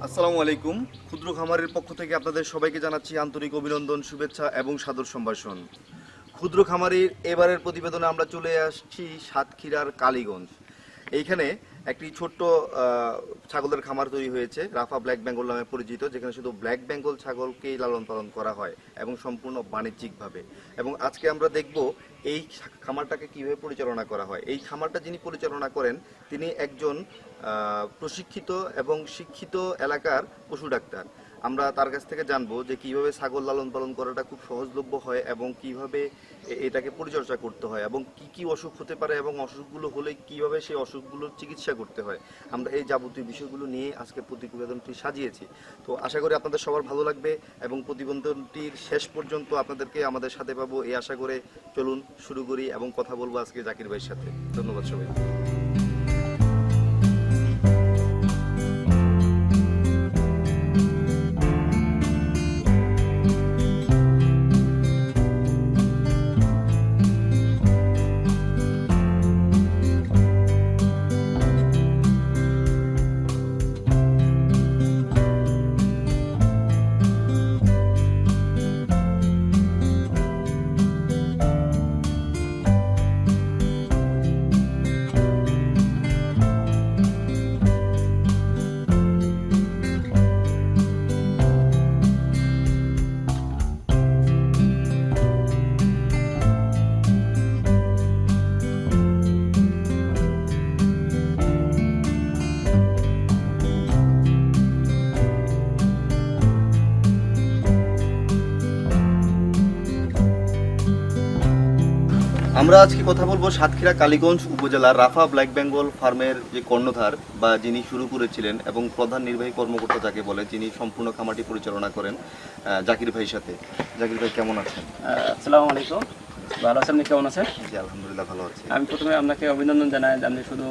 আসসালামু আলাইকুম। ক্ষুদ্র খামারের পক্ষ থেকে আপনাদের সবাইকে জানাচ্ছি আন্তরিক অভিনন্দন, শুভেচ্ছা এবং সাদর সম্ভাষণ। ক্ষুদ্র খামারের এবারের প্রতিবেদনে আমরা চলে আসছি সাতক্ষীরার কালীগঞ্জ। এইখানে একটি ছোট্ট ছাগলের খামার তৈরি হয়েছে, রাফা ব্ল্যাক বেঙ্গল নামে পরিচিত, যেখানে শুধু ব্ল্যাক বেঙ্গল ছাগলকেই লালন পালন করা হয় এবং সম্পূর্ণ বাণিজ্যিকভাবে। এবং আজকে আমরা দেখব এই খামারটাকে কিভাবে পরিচালনা করা হয়। এই খামারটা যিনি পরিচালনা করেন তিনি একজন প্রশিক্ষিত এবং শিক্ষিত এলাকার পশু ডাক্তার। আমরা তার কাছ থেকে জানবো যে কিভাবে ছাগল লালন পালন করাটা খুব সহজলভ্য হয় এবং কিভাবে এটাকে পরিচর্যা করতে হয় এবং কি কি অসুখ হতে পারে এবং অসুখগুলো হলে কিভাবে সেই অসুখগুলোর চিকিৎসা করতে হয়। আমরা এই যাবতীয় বিষয়গুলো নিয়ে আজকে প্রতিবেদনটি সাজিয়েছি। তো আশা করি আপনাদের সবার ভালো লাগবে এবং প্রতিবেদনটির শেষ পর্যন্ত আপনাদেরকে আমাদের সাথে পাবো এই আশা করে চলুন শুরু করি এবং কথা বলবো আজকে জাকির ভাইয়ের সাথে। ধন্যবাদ সবাই। আমরা আজকে কথা বলবো সাতক্ষীরা কালীগঞ্জ উপজেলার রাফা ব্ল্যাক বেঙ্গল ফার্মের যে কর্ণধার বা যিনি শুরু করেছিলেন এবং প্রধান নির্বাহী কর্মকর্তা যাকে বলে, যিনি সম্পূর্ণ খামারটি পরিচালনা করেন, জাকির ভাইয়ের সাথে। জাকির ভাই কেমন আছেন? আসসালামু আলাইকুম। ভালো আছেন? আপনি কেমন আছেন? জি আলহামদুলিল্লাহ ভালো আছি। আমি প্রথমে আপনাকে অভিনন্দন জানাই যে আপনি শুধু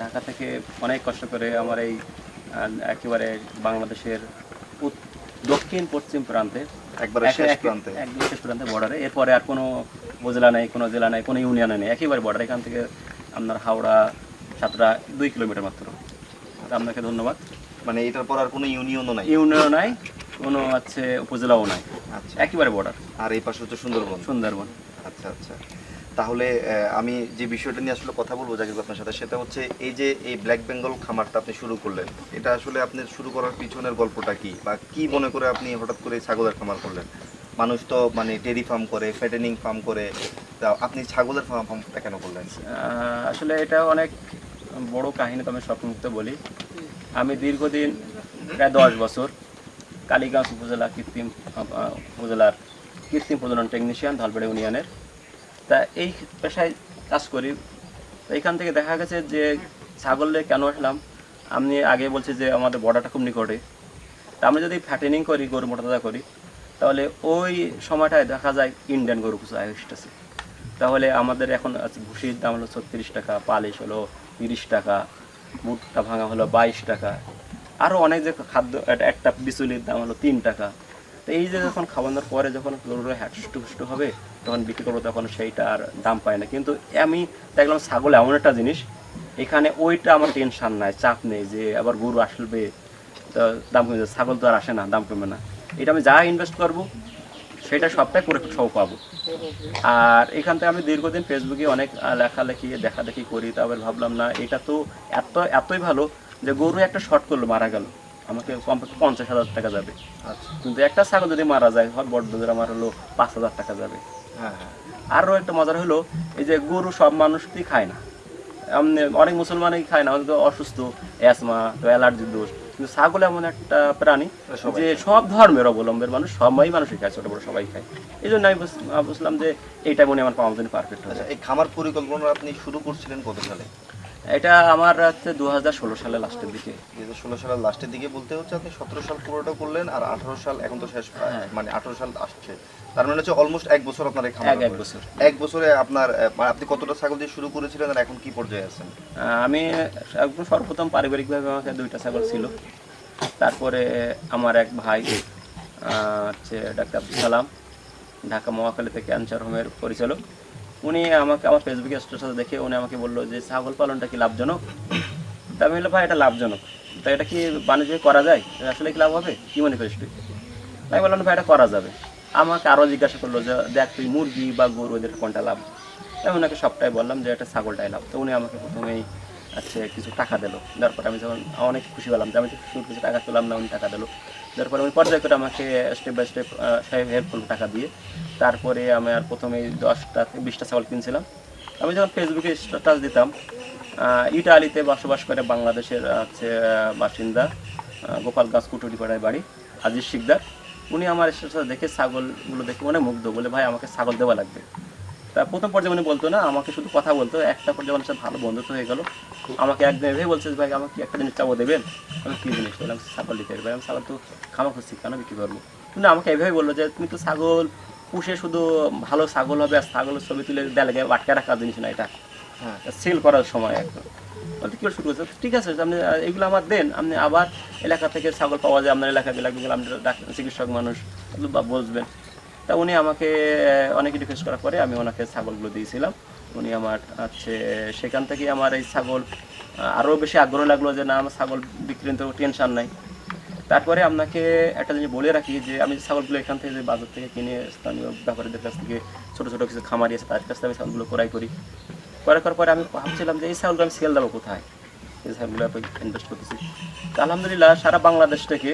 ঢাকা থেকে অনেক কষ্ট করে আমার এই একেবারে বাংলাদেশের দক্ষিণ পশ্চিম প্রান্তে একদম শেষ প্রান্তে বর্ডারে, এরপরে আর কোনো উপজেলা নেই, কোনো জেলা নেই, কোনো ইউনিয়নে নেই, একেবারে বর্ডার। এখান থেকে আপনার হাওড়া সাতরা 2 কিলোমিটার মাত্র। আপনাকে ধন্যবাদ। মানে এটার পর আর কোনো ইউনিয়নও নাই, কোনো হচ্ছে উপজেলাও নাই, আচ্ছা, একেবারে বর্ডার। আর এই পাশে হচ্ছে সুন্দরবন। আচ্ছা আচ্ছা, তাহলে আমি যে বিষয়টা নিয়ে আসলে কথা বলবো জাকির আপনার সাথে, সেটা হচ্ছে এই যে এই ব্ল্যাক বেঙ্গল খামারটা আপনি শুরু করলেন, এটা আসলে আপনি শুরু করার পিছনের গল্পটা কি, বা কি মনে করে আপনি হঠাৎ করে ছাগলের খামার করলেন? মানুষ তো মানে ডেয়ারি ফার্ম করে, ফ্যাটেনিং ফার্ম করে, তা আপনি ছাগলের ফার্মটা কেন করলেন? আসলে এটা অনেক বড় কাহিনী, তো আমি স্বপ্নমুক্ত বলি। আমি দীর্ঘদিন প্রায় 10 বছর কালীগঞ্জ উপজেলার কৃত্রিম প্রজনন টেকনিশিয়ান, ধলবেড়া ইউনিয়নের। তা এই পেশায় কাজ করি। তো এখান থেকে দেখা গেছে যে ছাগলে কেন আসলাম, আমি আগে বলছি যে আমাদের বর্ডারটা খুব নিকটে। তা আমরা যদি ফ্যাটেনিং করি, গরু মোটাতাজা করি, তাহলে ওই সময়টায় দেখা যায় ইন্ডিয়ান গরু কিছু আসতেছে। তাহলে আমাদের এখন ভুসির দাম হলো 36 টাকা, পালিশ হলো 30 টাকা, বুটটা ভাঙা হলো 22 টাকা, আরও অনেক যে খাদ্য একটা বিচুলির দাম হলো 3 টাকা। তো এই যে যখন খাওয়ানোর পরে যখন গরুরা হ্যাটুষ্ট হবে তখন বিক্রি করবো, তখন সেইটা আর দাম পায় না। কিন্তু আমি দেখলাম ছাগল এমন একটা জিনিস, এখানে ওইটা আমার টেনশন নাই, চাপ নেই যে আবার গরু আসবে তো দাম কমে যাবে। ছাগল তো আর আসে না, দাম কমে না। এটা আমি যা ইনভেস্ট করবো সেটা সবটাই করে সব পাবো। আর এখান থেকে আমি দীর্ঘদিন ফেসবুকে অনেক লেখালেখি দেখাদেখি করি। তারপর ভাবলাম না, এটা তো এতই ভালো যে গরু একটা শর্ট করলো মারা গেল, আমাকে কমপক্ষে 50,000 টাকা যাবে। আচ্ছা, কিন্তু একটা ছাগল যদি মারা যায়, বড় দুধের আমার হলো 5,000 টাকা যাবে। হ্যাঁ হ্যাঁ। আরও একটা মজার হলো, এই যে গরু সব মানুষই খায় না, অনেক মুসলমানই খায় না, হয়তো অসুস্থ, অ্যাসমা, অ্যালার্জির দোষ। কিন্তু ছাগল এমন একটা প্রাণী যে সব ধর্মের অবলম্বনের মানুষ, সবাই মানুষই খায়, ছোট বড় সবাই খায়। এই জন্য আমি বুঝলাম যে এইটা মনে আমার পাওয়ার জন্য পারফেক্ট হবে। এই খামার পরিকল্পনা আপনি শুরু করছিলেন কত সালে? এটা আমার হচ্ছে 2016 সালের লাস্টের দিকে। 2016 সালের লাস্টের দিকে বলতে হচ্ছে আপনি 17 সাল পুরোটা করলেন, আর 18 সাল এখন তো শেষ, মানে 18 সাল আসছে, তার মানে হচ্ছে অলমোস্ট 1 বছর আপনার এই খামার। 1 বছরে আপনার আপনি কতটা ছাগল দিয়ে শুরু করেছিলেন আর এখন কি পর্যায়ে আছেন? আমি একদম সর্বপ্রথম পারিবারিকভাবে আমাকে 2টা ছাগল ছিল। তারপরে আমার এক ভাই হচ্ছে ডাক্তার আব্দুল সালাম, ঢাকা মহাখালীতে ক্যান্সার হোমের পরিচালক, উনি আমাকে আমার ফেসবুকে স্ট্যাটাস দেখে উনি আমাকে বললো যে ছাগল পালনটা কি লাভজনক। তা আমি বললাম ভাই এটা লাভজনক, তা এটা কি বাণিজ্য করা যায়, আসলে কি লাভ হবে, কি মনে করিস তুই? তাই বললাম ভাই এটা করা যাবে। আমাকে আরও জিজ্ঞাসা করলো যে দেখ তুই মুরগি বা গরু এদের কোনটা লাভ? আমি ওনাকে সবটাই বললাম যে এটা ছাগলটাই লাভ। তো উনি আমাকে প্রথমেই আচ্ছা কিছু টাকা দিলো, তারপর আমি যখন অনেক খুশি হলাম যে আমি তো শুরু কিছু টাকা পেলাম না, উনি টাকা দিলো। তারপরে উনি পর্যায় করে আমাকে স্টেপ বাই স্টেপ হেল্প করলো টাকা দিয়ে। তারপরে আমি আর প্রথমেই 10টা 20টা ছাগল কিনছিলাম। আমি যখন ফেসবুকে স্ট্যাটাস দিতাম, ইটালিতে বসবাস করে বাংলাদেশের হচ্ছে বাসিন্দা, গোপালগঞ্জ কুটুরিপাড়ায় বাড়ি, আজিজ শিকদার, উনি আমার স্ট্যাটাস দেখে ছাগলগুলো দেখে অনেক মুগ্ধ, বলে ভাই আমাকে ছাগল দেওয়া লাগবে। তা প্রথম পর্যায়ে উনি বলতো না, আমাকে শুধু কথা বলতো। একটা পর্যায়ে আমার সাথে ভালো বন্ধুত্ব হয়ে গেল। আমাকে একদিন এভাবে বলছে ভাই আমাকে একটা জিনিস চাবো দেবেন। আমি কী জিনিস বললাম, ছাগল দিতে ভাই, আমি ছাগল তো খামা খুঁজছি, কেন বিক্রি করবো? কিন্তু আমাকে এভাবে বললো যে তুমি তো ছাগল পুষে শুধু ভালো ছাগল হবে আর ছাগলের ছবি তুলে দেওয়া আটকে রাখার জিনিস না, এটা সেল করার সময় একদম বলতে কী শুরু করছে। ঠিক আছে আপনি এগুলো আমার দেন, আপনি আবার এলাকা থেকে ছাগল পাওয়া যায় আপনার এলাকায়, এলাকাগুলো আপনি চিকিৎসক মানুষ বা বসবেন। তা উনি আমাকে অনেক রিকোয়েস্ট করার পরে আমি ওনাকে ছাগলগুলো দিয়েছিলাম। উনি আমার হচ্ছে সেখান থেকে আমার এই ছাগল আরও বেশি আগ্রহ লাগলো যে না আমার ছাগল বিক্রির তো টেনশন নাই। তারপরে আপনাকে একটা জিনিস বলে রাখি যে আমি ছাগলগুলো এখান থেকে যে বাজার থেকে কিনে স্থানীয় ব্যাপারীদের কাছ থেকে ছোটো ছোটো কিছু খামারি আছে তার কাছ থেকে আমি ছাগলগুলো ক্রয় করি। ক্রয় করার পরে আমি ভাবছিলাম যে এই ছাগলগুলো আমি সেল দেবো কোথায়, এই ছাগলগুলো ইনভেস্ট করতেছি। তো আলহামদুলিল্লাহ সারা বাংলাদেশ থেকে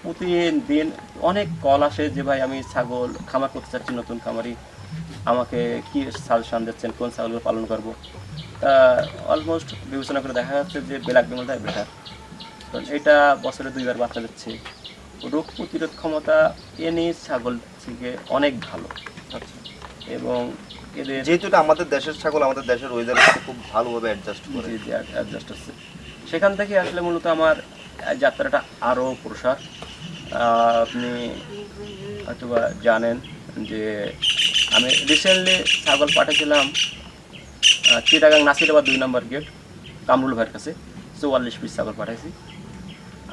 প্রতিদিন অনেক কল আসে যে ভাই আমি ছাগল খামার করতে চাচ্ছি, নতুন খামারি, আমাকে কি সাজেশন দিচ্ছেন, কোন ছাগলগুলো পালন করবো। তা অলমোস্ট বিবেচনা করে দেখা যাচ্ছে যে ব্ল্যাক বেঙ্গলটাই বেটার, কারণ এটা বছরে 2বার বাচ্চা দিচ্ছে, রোগ প্রতিরোধ ক্ষমতা এনে ছাগল থেকে অনেক ভালো। আচ্ছা, এবং এদের যেহেতু এটা আমাদের দেশের ছাগল, আমাদের দেশের ওয়েদারের সাথে খুব ভালোভাবে অ্যাডজাস্ট করে, যে অ্যাডজাস্ট আছে, সেখান থেকে আসলে মূলত আমার যাত্রাটা আরও প্রসার। আপনি হয়তো বা জানেন যে আমি রিসেন্টলি ছাগল পাঠিয়েছিলাম চিটাগাং নাসিরাবাদ 2 নম্বর গেট কামরুল ভাইয়ের কাছে, 44 পিস ছাগল পাঠাইছি।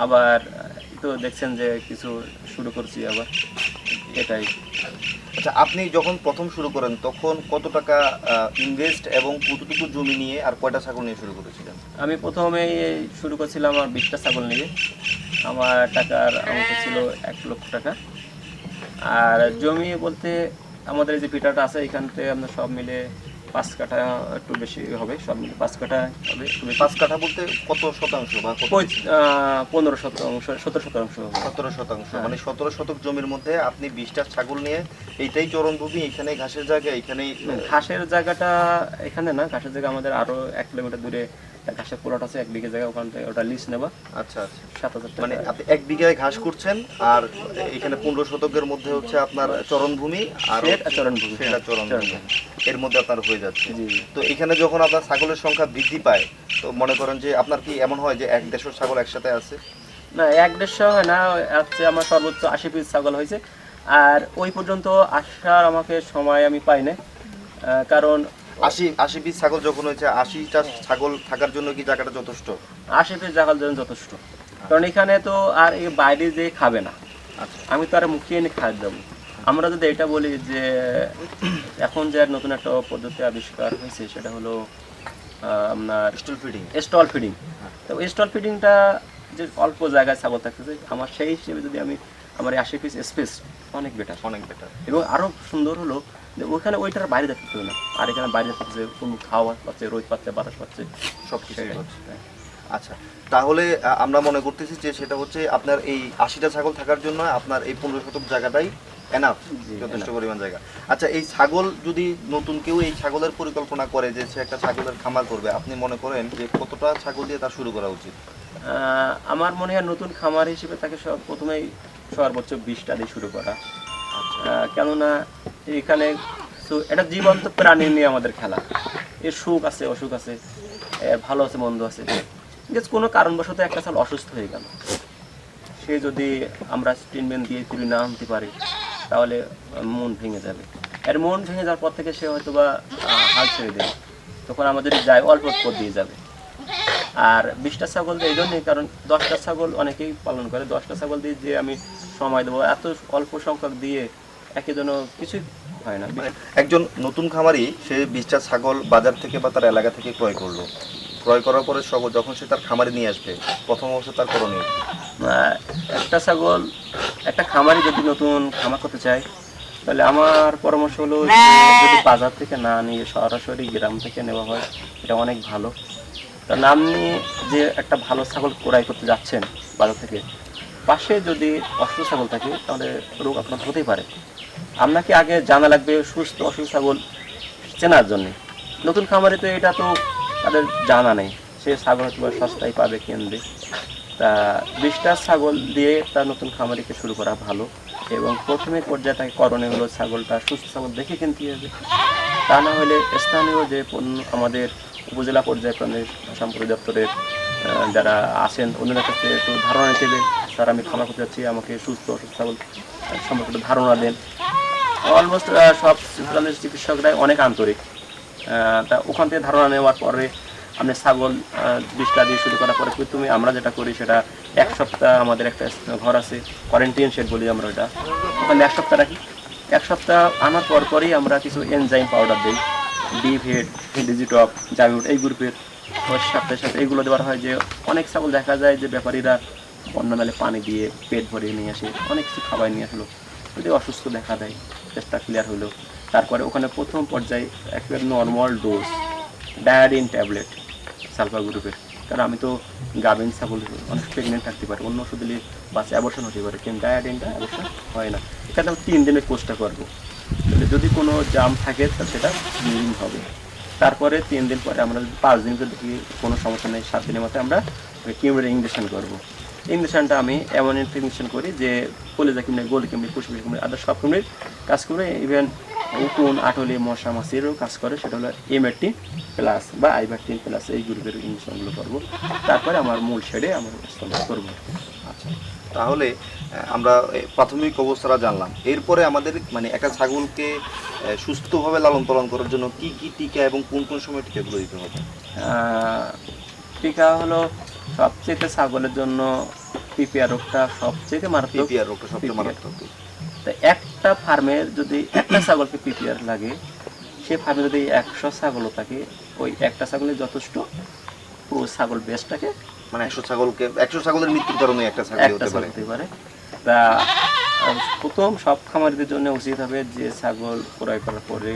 আবার তো দেখছেন যে কিছু শুরু করছি আবার, এটাই। আচ্ছা, আপনি যখন প্রথম শুরু করেন তখন কত টাকা ইনভেস্ট এবং কতটুকু জমি নিয়ে আর কয়টা ছাগল নিয়ে শুরু করেছিলেন? আমি প্রথমেই শুরু করছিলাম আমার 20টা ছাগল নিয়ে। আমার টাকার অঙ্ক ছিল 1 লক্ষ টাকা। আর জমি বলতে আমাদের এই যে ভিটাটা আছে এখান থেকে আপনার সব মিলে 5 কাঠা, একটু বেশি হবে, সব মিলে 5 কাঠা হবে। 5 কাঠা বলতে কত শতাংশ বা কত? 15 শতাংশ, 17 শতাংশ হবে। 17 শতাংশ, হ্যাঁ। মানে 17 শতক জমির মধ্যে আপনি 20টা ছাগল নিয়ে, এইটাই চরণভূমি, এখানে ঘাসের জায়গা, এখানেই ঘাসের জায়গাটা এখানে না, ঘাসের জায়গা আমাদের আরো 1 কিলোমিটার দূরে ঘাসের প্লট আছে, 1 বিঘা জায়গা, ওখান থেকে ওটা লিজ নেবা। আচ্ছা আচ্ছা, 7,000 টাকা। মানে আপনি 1 বিঘায় ঘাস করছেন আর এখানে 15 শতকের মধ্যে হচ্ছে আপনার চরণভূমি আর চরণভূমি, সেটা চরণভূমি, এর মধ্যে আপনার হয়ে যাচ্ছে। জি। তো এখানে যখন আপনার ছাগলের সংখ্যা বৃদ্ধি পায়, তো মনে করেন যে আপনার কি এমন হয় যে 1-1.5 ছাগল একসাথে আছে? না 1-1.5 হয় না, হচ্ছে আমার সর্বোচ্চ 80 পিস ছাগল হয়েছে। আর ওই পর্যন্ত আসার আমাকে সময় আমি পাই না, কারণ 80 পিস ছাগল যখন হয়েছে, 80টা ছাগল থাকার জন্য কি জায়গাটা যথেষ্ট? 80 পিস জায়গার জন্য যথেষ্ট, কারণ এখানে তো আর এই বাইরে যে খাবে না, আচ্ছা, আমি তো আর মুখিয়ে এনে খাদ্য দেবো। আমরা যদি এটা বলি যে এখন যে নতুন একটা পদ্ধতি আবিষ্কার হয়েছে সেটা হলো আপনার স্টল ফিডিং। Stall feeding. তো স্টল ফিডিংটা যে অল্প জায়গায় ছাগল থাকতেছে, আমার সেই হিসেবে যদি আমি আমার 80 পিস স্পেস অনেক বেটার, অনেক বেটার। এবং আরও সুন্দর হলো যে ওইখানে ওইটার বাইরে দেখতে হবে না, আর এখানে বাইরে থাকছে কোনো খাওয়া পাচ্ছে, রোদ পাচ্ছে, বাতাস পাচ্ছে, সব কিছু হচ্ছে। আচ্ছা, তাহলে আমরা মনে করতেছি যে সেটা হচ্ছে আপনার এই 80টা ছাগল থাকার জন্য আপনার এই 15 শতক জায়গাটাই এনাফ, যথেষ্ট পরিমাণ জায়গা। আচ্ছা, এই ছাগল যদি নতুন কেউ এই ছাগলের পরিকল্পনা করে যে সে একটা ছাগলের খামার করবে, আপনি মনে করেন যে কতটা ছাগল দিয়ে তার শুরু করা উচিত? আমার মনে হয় নতুন খামার হিসেবে তাকে প্রথমেই সর্বোচ্চ 20টা দিয়ে শুরু করা। কেননা এখানে এটা জীবন্ত প্রাণী নিয়ে আমাদের খেলা, এর সুখ আছে, অসুখ আছে, এর ভালো আছে, মন্দ আছে। কোনো কারণবশত একটা ছাগল অসুস্থ হয়ে গেল, সে যদি আমরা ট্রিটমেন্ট দিয়ে ফিরে না আনতে পারি তাহলে মন ভেঙে যাবে। এর মন ভেঙে যাওয়ার পর থেকে সে হয়তো বা হাল ছেড়ে দেবে, তখন আমাদের যায় অল্প পথ দিয়ে যাবে। আর 20টা ছাগল এই জন্যই, কারণ 10টা ছাগল অনেকেই পালন করে, 10টা ছাগল দিয়ে যে আমি সময় দেবো, এত অল্প সংখ্যক দিয়ে একে জন্য কিছুই হয় না। একজন নতুন খামারি সে 20টা ছাগল বাজার থেকে বা তার এলাকা থেকে ক্রয় করলো, ক্রয় করার পরে যখন সে তার খামারে নিয়ে আসবে, প্রথম অবস্থা তার করণীয়? একটা ছাগল, একটা খামারি যদি নতুন খামার করতে চায়, তাহলে আমার পরামর্শ হলো যে যদি বাজার থেকে না নিয়ে সরাসরি গ্রাম থেকে নেওয়া হয়, এটা অনেক ভালো। কারণ আপনি যে একটা ভালো ছাগল ক্রয় করতে যাচ্ছেন বাজার থেকে, পাশে যদি অসুস্থ ছাগল থাকে তাহলে রোগ আপনার হতেই পারে। আপনাকে আগে জানা লাগবে সুস্থ অসুস্থ ছাগল চেনার জন্য। নতুন খামারে তো এটা তো তাদের জানা নেই, সে ছাগল হয়তো সস্তায় পাবে কেন্দ্রে। তা 20টা ছাগল দিয়ে তার নতুন খামারিকে শুরু করা ভালো, এবং প্রথমে পর্যায়ে তাকে করণীয় হলো ছাগলটা সুস্থ ছাগল দেখে কিনতে হবে। তা না হলে স্থানীয় যে আমাদের উপজেলা পর্যায়ে প্রাণী সম্পদ দপ্তরের যারা আছেন ওনাদের কাছে একটু ধারণা নিতে হবে, স্যার আমি খামার করতে যাচ্ছি, আমাকে সুস্থ অসুস্থ ছাগল সম্পর্কে একটু ধারণা দেন। অলমোস্ট সব প্রাণী চিকিৎসকরাই অনেক আন্তরিক। তা ওখান থেকে ধারণা নেওয়ার পরে আপনি ছাগল 20টা দিয়ে শুরু করার পরে আমরা যেটা করি সেটা 1 সপ্তাহ আমাদের একটা ঘর আছে, কোয়ারেন্টাইন শেড বলি আমরা, ওটা ওখানে 1 সপ্তাহ রাখি। 1 সপ্তাহ আনার পরই আমরা কিছু এনজাইম পাউডার দিই, ডিভেড, ডিজিটপ, জামিউট এই গ্রুপের সপ্তাহের সাথে এইগুলো দেওয়া হয়। যে অনেক ছাগল দেখা যায় যে ব্যাপারীরা বন্যা নালে পানি দিয়ে পেট ভরিয়ে নিয়ে আসে, অনেক কিছু খাবার নিয়ে আসলো, যদি অসুস্থ দেখা দেয় চেষ্টা ক্লিয়ার হলো, তারপরে ওখানে প্রথম পর্যায়ে একেবারে নর্মাল ডোজ ডায়াডিন ট্যাবলেট সালফার গ্রুপের। কারণ আমি তো গাভিন ছাগল অনেক প্রেগনেন্ট থাকতে পারে, অন্য ওষুধ দিলে বাচ্চা অ্যাবর্শন হতে পারে, কিন্তু ডায়াডিনটা অ্যাবর্শন হয় না। এখানে আমি 3 দিনের কোর্সটা করবো, যদি কোনো জাম থাকে তাহলে সেটা 3 দিন হবে। তারপরে 3 দিন পরে আমরা 5 দিন করে দেখি কোনো সমস্যা নেই, 7 দিনের মধ্যে আমরা কিউমের ইঞ্জেকশন করবো। ইঞ্জেকশনটা আমি এমন ইঞ্জেকশন করি যে কলিজা কিমড়ি, গোল কিমড়ি, ফুসফুস কিমড়ি, আদার সব কিমড়ির কাজ করে, ইভেন উকুন, আটলি, মশা মাছিরও কাজ করে, সেটা হলো ইমেটিন প্লাস বা আইভারটিন প্লাস এই গ্রুপের ইঞ্জেকশনগুলো করবো। তারপরে আমার মূল শেডে আমার স্তম্ভ করবো। আচ্ছা, তাহলে আমরা প্রাথমিক অবস্থাটা জানলাম। এরপরে আমাদের মানে একটা ছাগলকে সুস্থভাবে লালন পালন করার জন্য কি কি টিকা এবং কোন কোন সময় টিকাগুলো দিতে হবে? টিকা হলো সবচেয়ে ছাগলের জন্য পিপিআর রোগটা সবচেয়ে মারাত্মক। পিপিআর রোগটা সবচেয়ে মারাত্মক। তো একটা ফার্মের যদি একটা ছাগলকে পিপিআর লাগে, সে ফার্মে যদি 100 ছাগলও থাকে, ওই একটা ছাগলের যথেষ্ট পুরো ছাগল বেশটাকে, মানে 100 ছাগলের মৃত্যুর কারণে একটা ছাগল হতে পারে। তা প্রথম সব খামারিদের জন্য উচিত হবে যে ছাগল ক্রয় করার পরে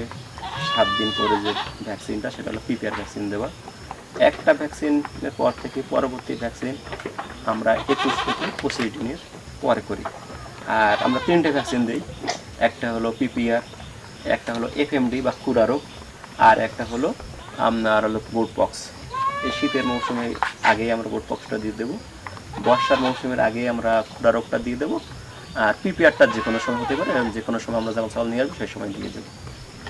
7 দিন পরে যে ভ্যাকসিনটা, সেটা হলো পিপিআর ভ্যাকসিন দেওয়া। একটা ভ্যাকসিনের পর থেকে পরবর্তী ভ্যাকসিন আমরা 21 থেকে 25 দিনের পরে করি। আর আমরা 3টে ভ্যাকসিন দিই, একটা হলো পিপিআর, একটা হলো এফএমডি বা খুরা রোগ, আর একটা হলো আপনার হলো বোট পক্স। এই শীতের মৌসুমে আগেই আমরা বোট পক্সটা দিয়ে দেবো, বর্ষার মৌসুমের আগেই আমরা খুরা রোগটা দিয়ে দেবো, আর পিপিআরটা যে কোনো সময় হতে পারে, যে কোনো সময় আমরা যখন ছাগল নিয়ে আসবো সেই সময় দিয়ে দেবো।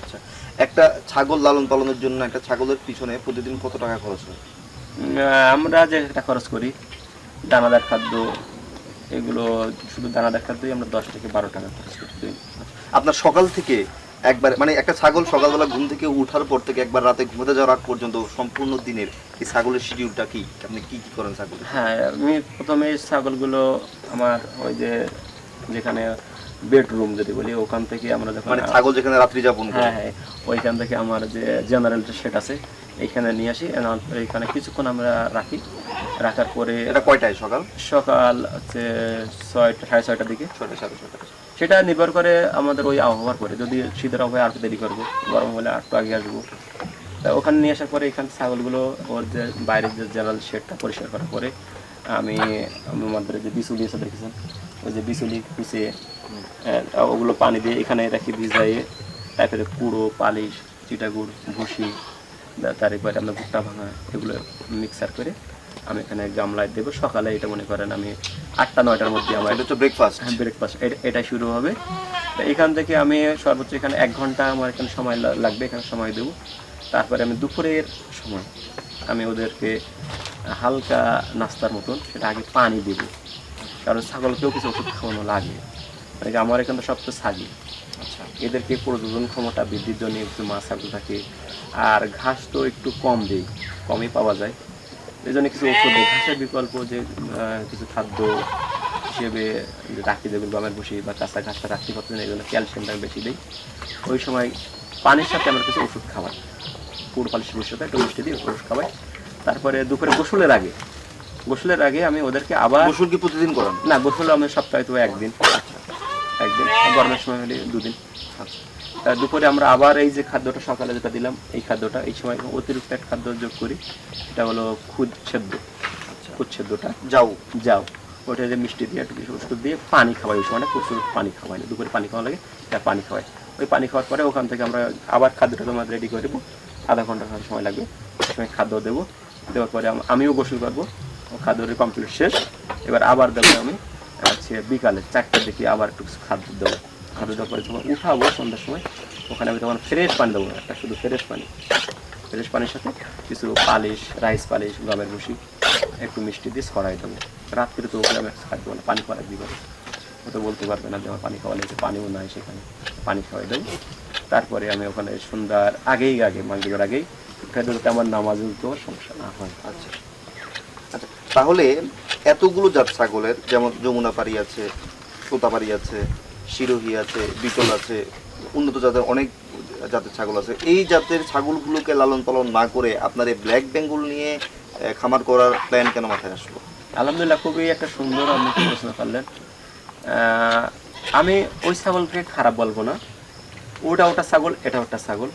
আচ্ছা, একটা ছাগল লালন পালনের জন্য একটা ছাগলের পিছনে প্রতিদিন কত টাকা খরচ হয়? আমরা যে একটা খরচ করি দানাদার খাদ্য, এগুলো শুধু দানাদার খাদ্যই আমরা 10 থেকে 12 টাকা খরচ করি। আপনার সকাল থেকে একবার মানে একটা ছাগল সকালবেলা ঘুম থেকে উঠার পর থেকে একবার রাতে ঘুমাতে যাওয়ার আগ পর্যন্ত সম্পূর্ণ দিনের এই ছাগলের শিডিউলটা কি, আপনি কি কি করেন ছাগল? হ্যাঁ, আমি প্রথমে ছাগলগুলো আমার ওই যে যেখানে বেডরুম যদি বলি, ওখান থেকে আমরা যখন মানে ছাগল যেখানে রাত্রি যাপন করে, হ্যাঁ ওইখান থেকে আমার যে জেনারেল সেট আছে এইখানে নিয়ে আসি, এইখানে কিছুক্ষণ আমরা রাখি। রাখার পরে এটা কয়টায়? সকাল হচ্ছে 6টা, 6:30টার দিকে, 6টা, 6:30। সেটা নির্ভর করে আমাদের ওই আবহাওয়ার পরে। যদি শীতের আবহাওয়া আর দেরি করবো, গরম হলে আর একটু আগে আসবো। তা ওখানে নিয়ে আসার পরে এখানে ছাগলগুলো ওর যে বাইরের যে জেনারেল শেডটা পরিষ্কার করার পরে আমি আমাদের যে বিচুলি এসে দেখেছেন, ওই যে বিচুলি কুচিয়ে ওগুলো পানি দিয়ে এখানে রাখি ভিজাইয়ে, তারপরে কুড়ো, পালিশ, চিটাগুড়, ভুসি, তারপরে আমরা ভুট্টা ভাঙা, এগুলো মিক্সার করে আমি এখানে গামলায় দেবো। সকালে এটা মনে করেন আমি 8টা-9টার মধ্যে আমার ব্রেকফাস্ট এটা শুরু হবে। এখান থেকে আমি সর্বোচ্চ এখানে 1 ঘন্টা আমার এখানে সময় লাগবে, এখানে সময় দেবো। তারপরে আমি দুপুরের সময় আমি ওদেরকে হালকা নাস্তার মতন সেটা আগে পানি দেব, কারণ ছাগলকেও কিছু ওষুধ খাওয়ানো লাগে। মানে আমার এখানে সব তো ছাগি। আচ্ছা, এদেরকে প্রজনন ক্ষমতা বৃদ্ধির জন্য একটু মাছ ছাগল থাকে, আর ঘাস তো একটু কম দেই, কমই পাওয়া যায়, এই জন্য কিছু ওষুধ দিই। ঘাসের বিকল্প যে কিছু খাদ্য হিসেবে রাখি, যেগুলো গমের ভুসি বা কাঁচা ঘাসটা রাখতে পারতেন, এই জন্য ক্যালসিয়ামটা বেশি দিই। ওই সময় পানির সাথে আমরা কিছু ওষুধ খাওয়াই, পুরো পালিশ ভুষির সাথে একটু মিষ্টি দিই, ওষুধ খাওয়াই। তারপরে দুপুরে গোসলের আগে আমি ওদেরকে আবার গোসল কি প্রতিদিন করান? না, গোসল আমি সপ্তাহে তো একদিন, গরমের সময় হলে 2 দিন। দুপুরে আমরা আবার এই যে খাদ্যটা সকালে যেটা দিলাম, এই খাদ্যটা এই সময় অতিরিক্ত এক খাদ্য যোগ করি, এটা হলো খুদ সেদ্ধটা যাও ওটা যে মিষ্টি দিয়ে একটু ওষুধ দিয়ে পানি খাওয়াই, ওই সময়টা প্রচুর পানি খাওয়াই, দুপুরে পানি খাওয়া লাগে, তার পানি খাওয়াই। ওই পানি খাওয়ার পরে ওখান থেকে আমরা আবার খাদ্যটা তোমার রেডি করে দেবো, আধা ঘন্টা সময় লাগবে, ওই সময় খাদ্য দেবো, দেওয়ার পরে আমিও গোসল করবো, খাদ্যটা কমপ্লিট শেষ। এবার আবার দেবো আমি বিকালে 4টার দিকে আবার একটু খাদ্য দেবো, খাদ্য দেওয়ার পরে যখন উঠাবো সন্ধ্যার সময়, ওখানে আমি তখন ফ্রেশ পানি দেবো, একটা শুধু ফ্রেশ পানির সাথে কিছু পালিশ, রাইস পালিশ, গমের ভুসি, একটু মিষ্টি দিয়ে ছড়াই দেবো। রাত্রে তো ওখানে আমি খাদ্য না, পানি খাওয়া দিই, ও তো বলতে পারবে না যে আমার পানি খাওয়া লেগেছে, পানিও নাই সেখানে, পানি খাওয়াই দেবো। তারপরে আমি ওখানে সন্ধ্যার আগেই মাগরিবের আগেই উঠে দেবো, আমার নামাজও তো সমস্যা না হয়। আচ্ছা, তাহলে এতগুলো জাত ছাগলের, যেমন যমুনাপাড়ি আছে, তোতাপাড়ি আছে, সিরোহী আছে, বিটল আছে, উন্নত জাতের অনেক জাতের ছাগল আছে, এই জাতের ছাগলগুলোকে লালন পালন না করে আপনার এই ব্ল্যাক বেঙ্গল নিয়ে খামার করার প্ল্যান কেন মাথায় আসলো? আলহামদুলিল্লাহ, খুবই একটা সুন্দর আপনি প্রশ্ন করলেন। আমি ওই ছাগলকে খারাপ বলবো না, ওটা ছাগল, এটা ওটা ছাগল।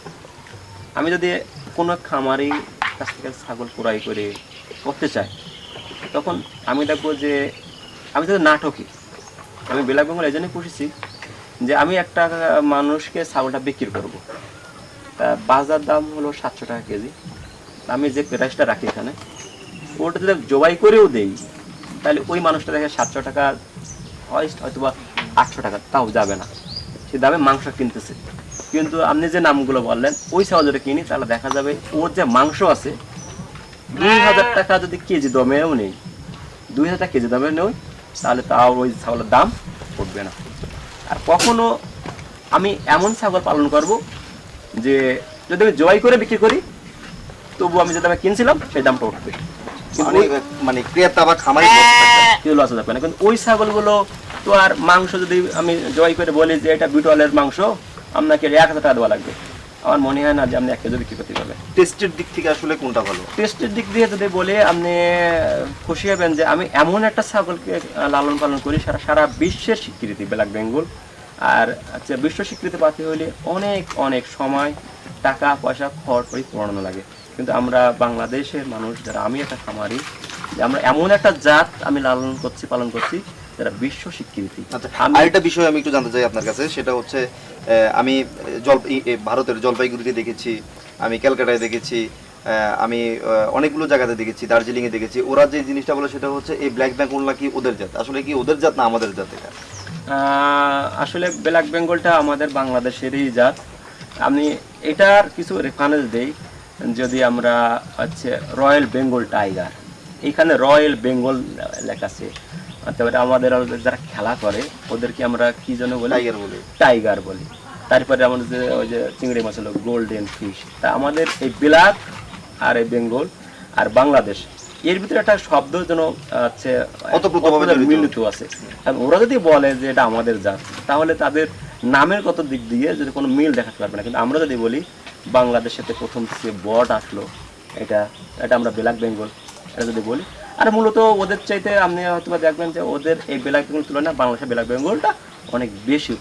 আমি যদি কোনো খামারি কাছ থেকে ছাগল ক্রয় করে করতে চাই, তখন আমি দেখবো যে আমি যদি না ঠকি, আমি ব্ল্যাক বেঙ্গল এই জন্যই পুষেছি যে আমি একটা মানুষকে ছাগলটা বিক্রি করবো, তা বাজার দাম হলো 700 টাকা কেজি। আমি যে প্রাইসটা রাখি এখানে, ওটা যদি জবাই করেও দেই, তাহলে ওই মানুষটা দেখে 700 টাকা হয়তো বা 800 টাকা, তাও যাবে না, সে দামে মাংস কিনতেছে। কিন্তু আপনি যে নামগুলো বললেন, ওই ছাগল যদি কিনি, তাহলে দেখা যাবে ওর যে মাংস আছে 2000 টাকা যদি কেজি দামেও নেই, 2000 টাকা কেজি দামে নেই, তাহলে তাও ওই ছাগলের দাম উঠবে না। আর কখনো আমি এমন ছাগল পালন করব যে যদি আমি জবাই করে বিক্রি করি, তবু আমি যে দামে কিনছিলাম সেই দামটা উঠবে, মানে ক্রেতা বা খামারি কেউ লস থাকবে না। কিন্তু ওই ছাগলগুলো তো আর মাংস যদি আমি জবাই করে বলি যে এটা বিটলের মাংস, আপনাকে 1000 টাকা দেওয়া লাগবে, আমার মনে হয় না যে আপনি 1 কেজি বিক্রি করতে পারবেন। টেস্টের দিক থেকে আসলে কোনটা ভালো? টেস্টের দিক দিয়ে যদি বলে, আপনি খুশি হবেন যে আমি এমন একটা ছাগলকে লালন পালন করি, সারা বিশ্বের স্বীকৃতি ব্ল্যাক বেঙ্গল। আর আচ্ছা, বিশ্ব স্বীকৃতি পাতে হলে অনেক সময়, টাকা পয়সা খরচ করে পড়ানো লাগে। কিন্তু আমরা বাংলাদেশের মানুষ যারা, আমি একটা খামারি, আমরা এমন একটা জাত আমি পালন করছি যারা বিশ্ব স্বীকৃতি। আরেকটা বিষয় আমি একটু জানতে চাই আপনার কাছে, সেটা হচ্ছে আমি ভারতের জলপাইগুড়িতে দেখেছি, আমি ক্যালকাটায় দেখেছি, আমি অনেকগুলো জায়গাতে দেখেছি, দার্জিলিংয়ে দেখেছি, ওরা যে জিনিসটা বলে সেটা হচ্ছে এই ব্ল্যাক বেঙ্গল নাকি ওদের জাত। আসলে কি ওদের জাত না আমাদের জাত? এটা আসলে ব্ল্যাক বেঙ্গলটা আমাদের বাংলাদেশেরই জাত। আমি এটার কিছু রেফারেন্স দেই, যদি আমরা রয়্যাল বেঙ্গল টাইগার, এইখানে রয়্যাল বেঙ্গল লেখা আছে। তারপরে আমাদের যারা খেলা করে ওদেরকে আমরা কি যেন বলি, টাইগার বলি। তারপরে আমাদের যে ওই যে চিংড়ি মাছ হলো গোল্ডেন ফিশ। তা আমাদের এই ব্ল্যাক আর এই বেঙ্গল আর বাংলাদেশ, এর ভিতরে একটা শব্দ যেন মিলিত আছে। ওরা যদি বলে যে এটা আমাদের জাত, তাহলে তাদের নামের কত দিক দিয়ে যদি কোনো মিল দেখাতে পারবে না। কিন্তু আমরা যদি বলি বাংলাদেশের প্রথম যে বট আসলো, এটা আমরা ব্ল্যাক বেঙ্গল, এটা যদি বলি। আর মূলত ওদের চাইতে আপনি হয়তো দেখবেন যে ওদের এই ব্ল্যাক বেঙ্গল তুলনায় বাংলাদেশের ব্ল্যাক বেঙ্গলটা অনেক বেশি,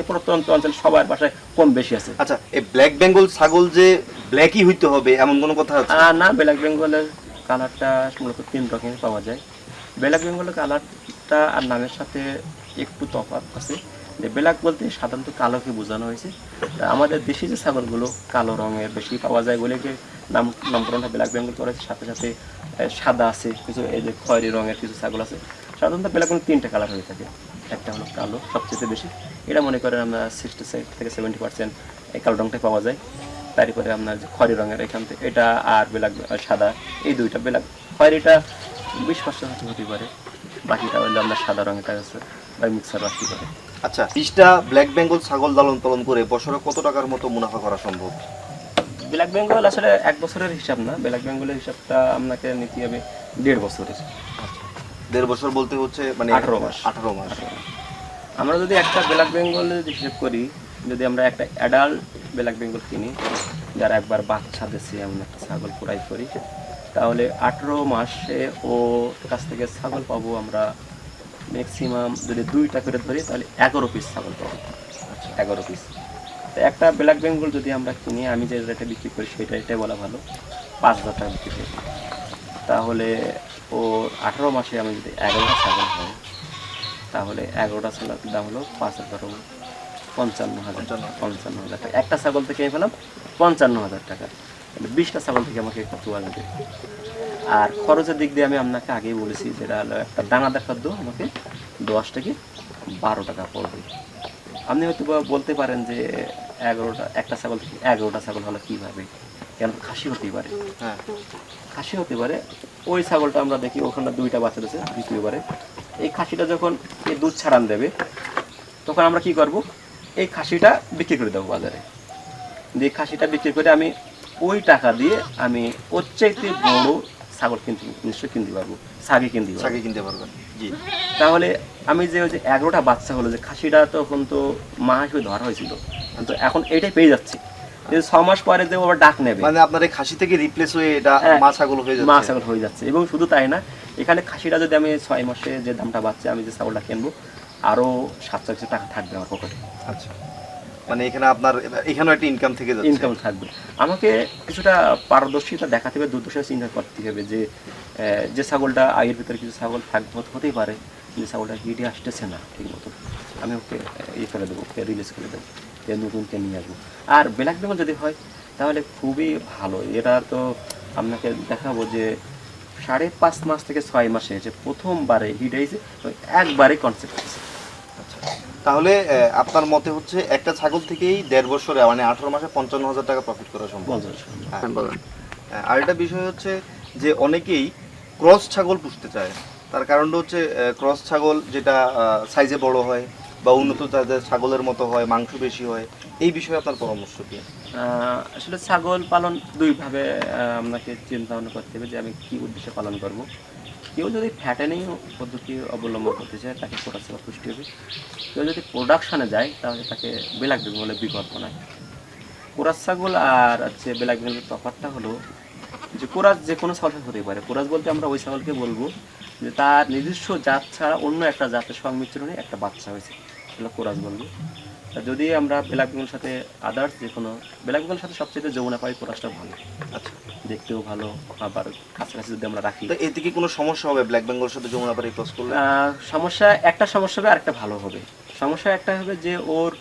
প্রত্যন্ত অঞ্চল সবার বাসায় কম বেশি আছে। আচ্ছা, এই ব্ল্যাক বেঙ্গল ছাগল যে ব্ল্যাকই হইতে হবে এমন কোনো কথা আছে? না, ব্ল্যাক বেঙ্গলের কালারটা মূলত 3 রকমের পাওয়া যায়। ব্ল্যাক বেঙ্গলের কালারটা আর নামের সাথে একটু তফাৎ আছে। যে ব্ল্যাক বলতে সাধারণত কালোকে বোঝানো হয়েছে। আমাদের দেশি যে ছাগলগুলো কালো রঙের বেশি পাওয়া যায় বলেকে নামকরণটা ব্ল্যাক বেঙ্গল করেছে। সাথে সাথে সাদা আছে, কিছু এই যে খয়েরি রঙের কিছু ছাগল আছে। সাধারণত ব্ল্যাক বেঙ্গল 3টা কালার হয়ে থাকে। একটা হলো কালো, সবচেয়ে বেশি, এটা মনে করেন আমরা 60 থেকে 70% এই কালো রঙটাই পাওয়া যায়। তারপরে আপনার যে খয়েরি রঙের এখান থেকে এটা, আর ব্ল্যাক সাদা, এই দুইটা। ব্ল্যাক খয়েরিটা 20% হতে পারে, বাকিটা হলে আপনার সাদা রঙেরটা আছে বা মিক্সার রাখতে পারে। আচ্ছা, 20টা ব্ল্যাক বেঙ্গল ছাগল লালন পালন করে বছরে কত টাকার মতো মুনাফা করা সম্ভব? ব্ল্যাক বেঙ্গল আসলে 1 বছরের হিসাব না, ব্ল্যাক বেঙ্গলের হিসাবটা আপনাকে নিতে হবে 1.5 বছরের। 1.5 বছর বলতে হচ্ছে মানে 18 মাস। আমরা যদি একটা ব্ল্যাক বেঙ্গল হিসেব করি, যদি আমরা একটা অ্যাডাল্ট ব্ল্যাক বেঙ্গল কিনি, যারা একবার বাচ্চা দিচ্ছে এমন একটা ছাগল ক্রয় করি, তাহলে 18 মাসে ওর কাছ থেকে ছাগল পাবো আমরা ম্যাক্সিমাম, যদি 2টা করে ধরি তাহলে 11 পিস ছাগল পাবো। 11 পিস। তো একটা ব্ল্যাক বেঙ্গল যদি আমরা কিনি, আমি যে রেটে বিক্রি করি সেই রেটে বলা ভালো, 5,000 টাকা বিক্রি করি। তাহলে ওর 18 মাসে আমি যদি 11টা ছাগল হয়, তাহলে 11টা ছাগলের দাম হলো 5,000, 55,000 টাকা। একটা ছাগল থেকে আমি পেলাম 55,000 টাকা। 20টা ছাগল থেকে আমাকে কত আসবে? আর খরচের দিক দিয়ে আমি আপনাকে আগেই বলেছি, যেটা হলো একটা দানাদার খাদ্য আমাকে 10 থেকে 12 টাকা পড়বে। আপনি হয়তো বলতে পারেন যে 11টা, একটা ছাগল থেকে 11টা ছাগল হলে কীভাবে, কেন খাসি হতেই পারে। হ্যাঁ, খাসি হতে পারে। ওই ছাগলটা আমরা দেখি ওখানে 2টা বাচ্চা দিয়েছে দ্বিতীয়বারে। এই খাসিটা যখন এই দুধ ছাড়ান দেবে, তখন আমরা কি করব, এই খাসিটা বিক্রি করে দেবো বাজারে। দিয়ে খাসিটা বিক্রি করে আমি ওই টাকা দিয়ে আমি ওর চাইতে বড় ছাগল কিনতে নিশ্চয়ই কিনতে পারবো, ছাগি কিনতে পারবেন। জি। তাহলে আমি যে ওই যে 11টা বাচ্চা হলো, যে খাসিটা তখন তো মা হিসেবে ধরা হয়েছিল, কিন্তু এখন এইটাই পেয়ে যাচ্ছে। 6 মাস পরে যে আবার ডাক নেবে, মানে আপনার এই খাসি থেকে রিপ্লেস হয়ে এটা মা ছাগল হয়ে যাচ্ছে। এবং শুধু তাই না, এখানে খাসিটা যদি আমি 6 মাসে যে দামটা পাচ্ছি, আমি যে ছাগলটা কিনবো, আরো 700 টাকা থাকবে আমার পকেটে। আচ্ছা, মানে এখানে আপনার এখানেও একটা ইনকাম থেকে যাচ্ছে। ইনকাম থাকবে। আমাকে কিছুটা পারদর্শিতা দেখাতে হবে, দুর্দশা চিন্তা করতে হবে যে যে ছাগলটা আগের ভিতরে কিছু ছাগল হতেই পারে, যে ছাগলটা হিটে আসতেছে না ঠিক মতো, আমি ওকে ইয়ে করে দেবো, ওকে রিলিজ করে দেবো, নতুনকে নিয়ে আসবো। আর ব্ল্যাক বেঙ্গল যদি হয় তাহলে খুবই ভালো। এটা তো আপনাকে দেখাবো যে 5.5 মাস থেকে 6 মাসে যে প্রথমবারে হিট হয়েছে, একবারে কনসেপ্ট হয়েছে। আচ্ছা, তাহলে আপনার মতে হচ্ছে একটা ছাগল থেকেই 1.5 বছরে মানে 18 মাসে 55,000 টাকা প্রফিট করা সম্ভব। আর একটা বিষয় হচ্ছে যে অনেকেই ক্রস ছাগল পুষতে চায়। তার কারণটা হচ্ছে ক্রস ছাগল যেটা সাইজে বড় হয় বা উন্নত জাতের ছাগলের মতো হয়, মাংস বেশি হয়, এই বিষয়ে আপনার পরামর্শ কি? আসলে ছাগল পালন দুইভাবে আপনাকে চিন্তা ভাবনা করতে হবে যে আমি কি উদ্দেশ্যে পালন করব। কেউ যদি ফ্যাটেনিং পদ্ধতি অবলম্বন করতে চায় তাকে কোরাস ছাগল পুষ্টি হবে। কেউ যদি প্রোডাকশানে যায় তাহলে তাকে ব্ল্যাক বেঙ্গলের বিকল্প নাই। কোরাস ছাগল আর হচ্ছে ব্ল্যাক বেঙ্গলের তফাৎটা হলো যে কোরাস যে কোনো ছাগল হতে পারে। কোরাস বলতে আমরা ওই ছাগলকে বলবো যে তার নিজস্ব জাত ছাড়া অন্য একটা জাতের সংমিশ্রণে একটা বাচ্চা হয়েছে, সেটা কোরাস বলবো। যদি আমরা ব্ল্যাক বেঙ্গলের সাথে আদার্স যে কোনো, ব্ল্যাক বেঙ্গলের সাথে সবচেয়ে যমুনা পাই কোরাসটা ভালো। আচ্ছা, দেখতেও ভালো, আবার কাছাকাছি যদি আমরা রাখি। তো এতে কি কোনো সমস্যা হবে ব্ল্যাক বেঙ্গলের সাথে যমুনা পাড়ি ক্রস করলে? একটা সমস্যা হবে, আরেকটা ভালো হবে। সমস্যা একটা হবে যে ওর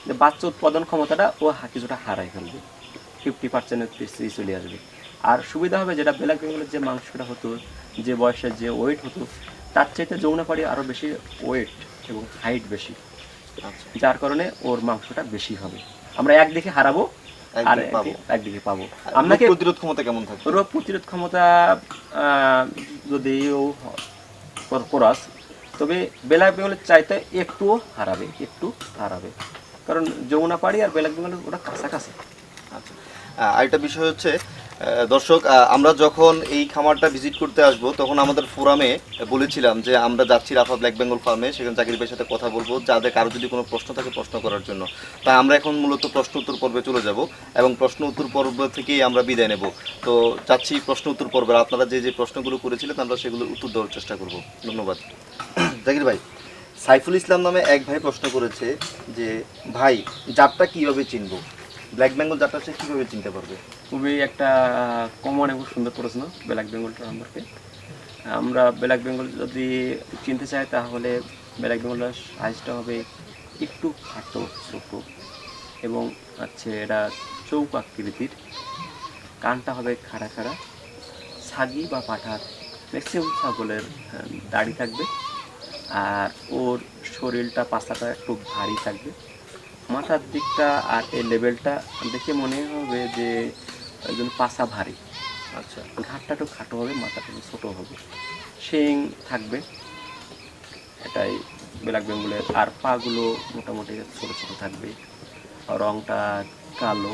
যে বাচ্চা উৎপাদন ক্ষমতাটা ও কিছুটা হারাই ফেলবে, 50% চলে আসবে। আর সুবিধা হবে যেটা ব্ল্যাক বেঙ্গলের যে মাংসটা হতো, যে বয়সের যে ওয়েট হতো, তার চাইতে যমুনা পাড়ি আরও বেশি ওয়েট এবং হাইট বেশি। আচ্ছা, যার কারণে ওর মাংসটা বেশি হবে। আমরা একদিকে হারাবো আর একদিকে পাবো। আপনাকে প্রতিরোধ ক্ষমতা কেমন থাকবে? রোগ প্রতিরোধ ক্ষমতা যদিও কোরাস, তবে ব্ল্যাক বেঙ্গলের চাইতে একটু হারাবে, কারণ যমুনা পাড়ি আর ব্ল্যাক বেঙ্গল ওটা কাছাকাছি। আচ্ছা, আরেকটা বিষয় হচ্ছে দর্শক, আমরা যখন এই খামারটা ভিজিট করতে আসব তখন আমাদের ফোরামে বলেছিলাম যে আমরা যাচ্ছি রাফা ব্ল্যাক বেঙ্গল ফার্মে, সেখানে জাকির ভাইয়ের সাথে কথা বলবো, যাদের কারো যদি কোনো প্রশ্ন থাকে প্রশ্ন করার জন্য। তাই আমরা এখন মূলত প্রশ্ন উত্তর পর্বে চলে যাব এবং প্রশ্ন উত্তর পর্ব থেকেই আমরা বিদায় নেব। তো যাচ্ছি প্রশ্ন উত্তর পর্বে, আপনারা যে যে প্রশ্নগুলো করেছিলেন আমরা সেগুলোর উত্তর দেওয়ার চেষ্টা করব। ধন্যবাদ। জাকির ভাই, সাইফুল ইসলাম নামে এক ভাই প্রশ্ন করেছে যে ভাই জাতটা কীভাবে চিনবো, ব্ল্যাক বেঙ্গল জাতটা সে কীভাবে চিনতে পারবে? খুবই একটা কমন এবং সুন্দর প্রশ্ন ব্ল্যাক বেঙ্গলটা সম্পর্কে। আমরা ব্ল্যাক বেঙ্গল যদি চিনতে চাই তাহলে ব্ল্যাক বেঙ্গলের সাইজটা হবে একটু খাটো ছোটো এবং হচ্ছে এটা চৌক আকৃতির, কানটা হবে খাড়া খাড়া, ছাগি বা পাঠার ম্যাক্সিমাম ছাগলের দাড়ি থাকবে, আর ওর শরীরটা পাছাটা একটু ভারী থাকবে, মাথার দিকটা আর এই লেভেলটা দেখে মনে হবে যে একজন পাছা ভারী। আচ্ছা, ঘাটটা একটু খাটো হবে, মাথাটা একটু ছোটো হবে, শিং থাকবে, এটাই ব্ল্যাক বেঙ্গলের। আর পাগুলো মোটামুটি ছোটো ছোটো থাকবে, রঙটা কালো,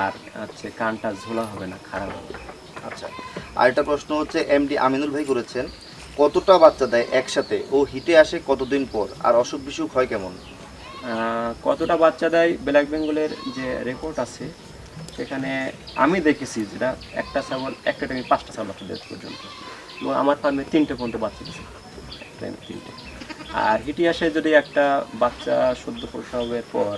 আর হচ্ছে কানটা ঝোলা হবে না, খারাপ হবে। আচ্ছা, আরেকটা প্রশ্ন হচ্ছে এমডি আমিনুল ভাই করেছেন, কতটা বাচ্চা দেয় একসাথে ও হিটে আসে কতদিন পর, আর অসুখ বিসুখ হয় কেমন? কতটা বাচ্চা দেয় ব্ল্যাক বেঙ্গলের যে রেকর্ড আছে সেখানে আমি দেখেছি যেটা একটা ছাগল একটা টাইমে 5টা ছাগল বাচ্চা দেওয়া পর্যন্ত, এবং আমার ফার্মে 3টে পর্যন্ত বাচ্চা দিয়েছে, একটা টাইমে 3টে। আর হিটিয়াসে যদি একটা বাচ্চা সদ্য প্রসবের পর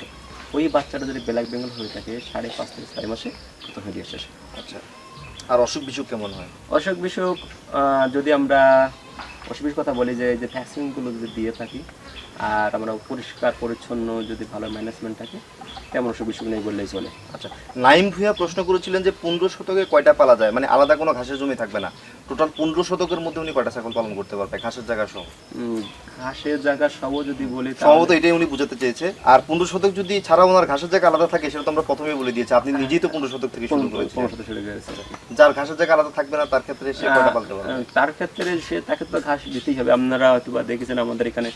ওই বাচ্চাটা যদি ব্ল্যাক বেঙ্গল হয়ে থাকে 5.5 থেকে 6 মাসে তো হিটিয়াস শেষ। আচ্ছা, আর অসুখ বিসুখ কেমন হয়? অসুখ বিসুখ যদি আমরা অসুখ বিসুখ কথা বলি, যে যে ভ্যাকসিনগুলো যদি দিয়ে থাকি আর আমরা পরিষ্কার পরিচ্ছন্ন যদি ভালো ম্যানেজমেন্ট থাকে, তেমন অসুখ বিসুখ নেই বললেই চলে। আচ্ছা, নাইম ভুঁইয়া প্রশ্ন করেছিলেন যে 15 শতকে কয়টা পালা যায়, মানে আলাদা কোনো ঘাসের জমি থাকবে না, টোটাল 15 শতকের মধ্যে উনি কয়টা ছাগল পালন করতে পারবে ঘাসের জায়গা সহ? ঘাসের জায়গা সব যদি বলি সম্ভবত এটাই উনি বোঝাতে চেয়েছে। আর 15 শতক যদি ছাড়া ওনার ঘাসের জায়গা আলাদা থাকে, সেটা তো আমরা প্রথমেই বলে দিয়েছি, আপনি নিজেই তো 15 শতক থেকে শুরু করেছেন। যার ঘাসের জায়গা আলাদা থাকবে না তার ক্ষেত্রে সে কয়টা পালতে পারবে? তার ক্ষেত্রে তাকে তো ঘাস দিতেই হবে। আপনারা হয়তো বা দেখেছেন আমাদের এখানে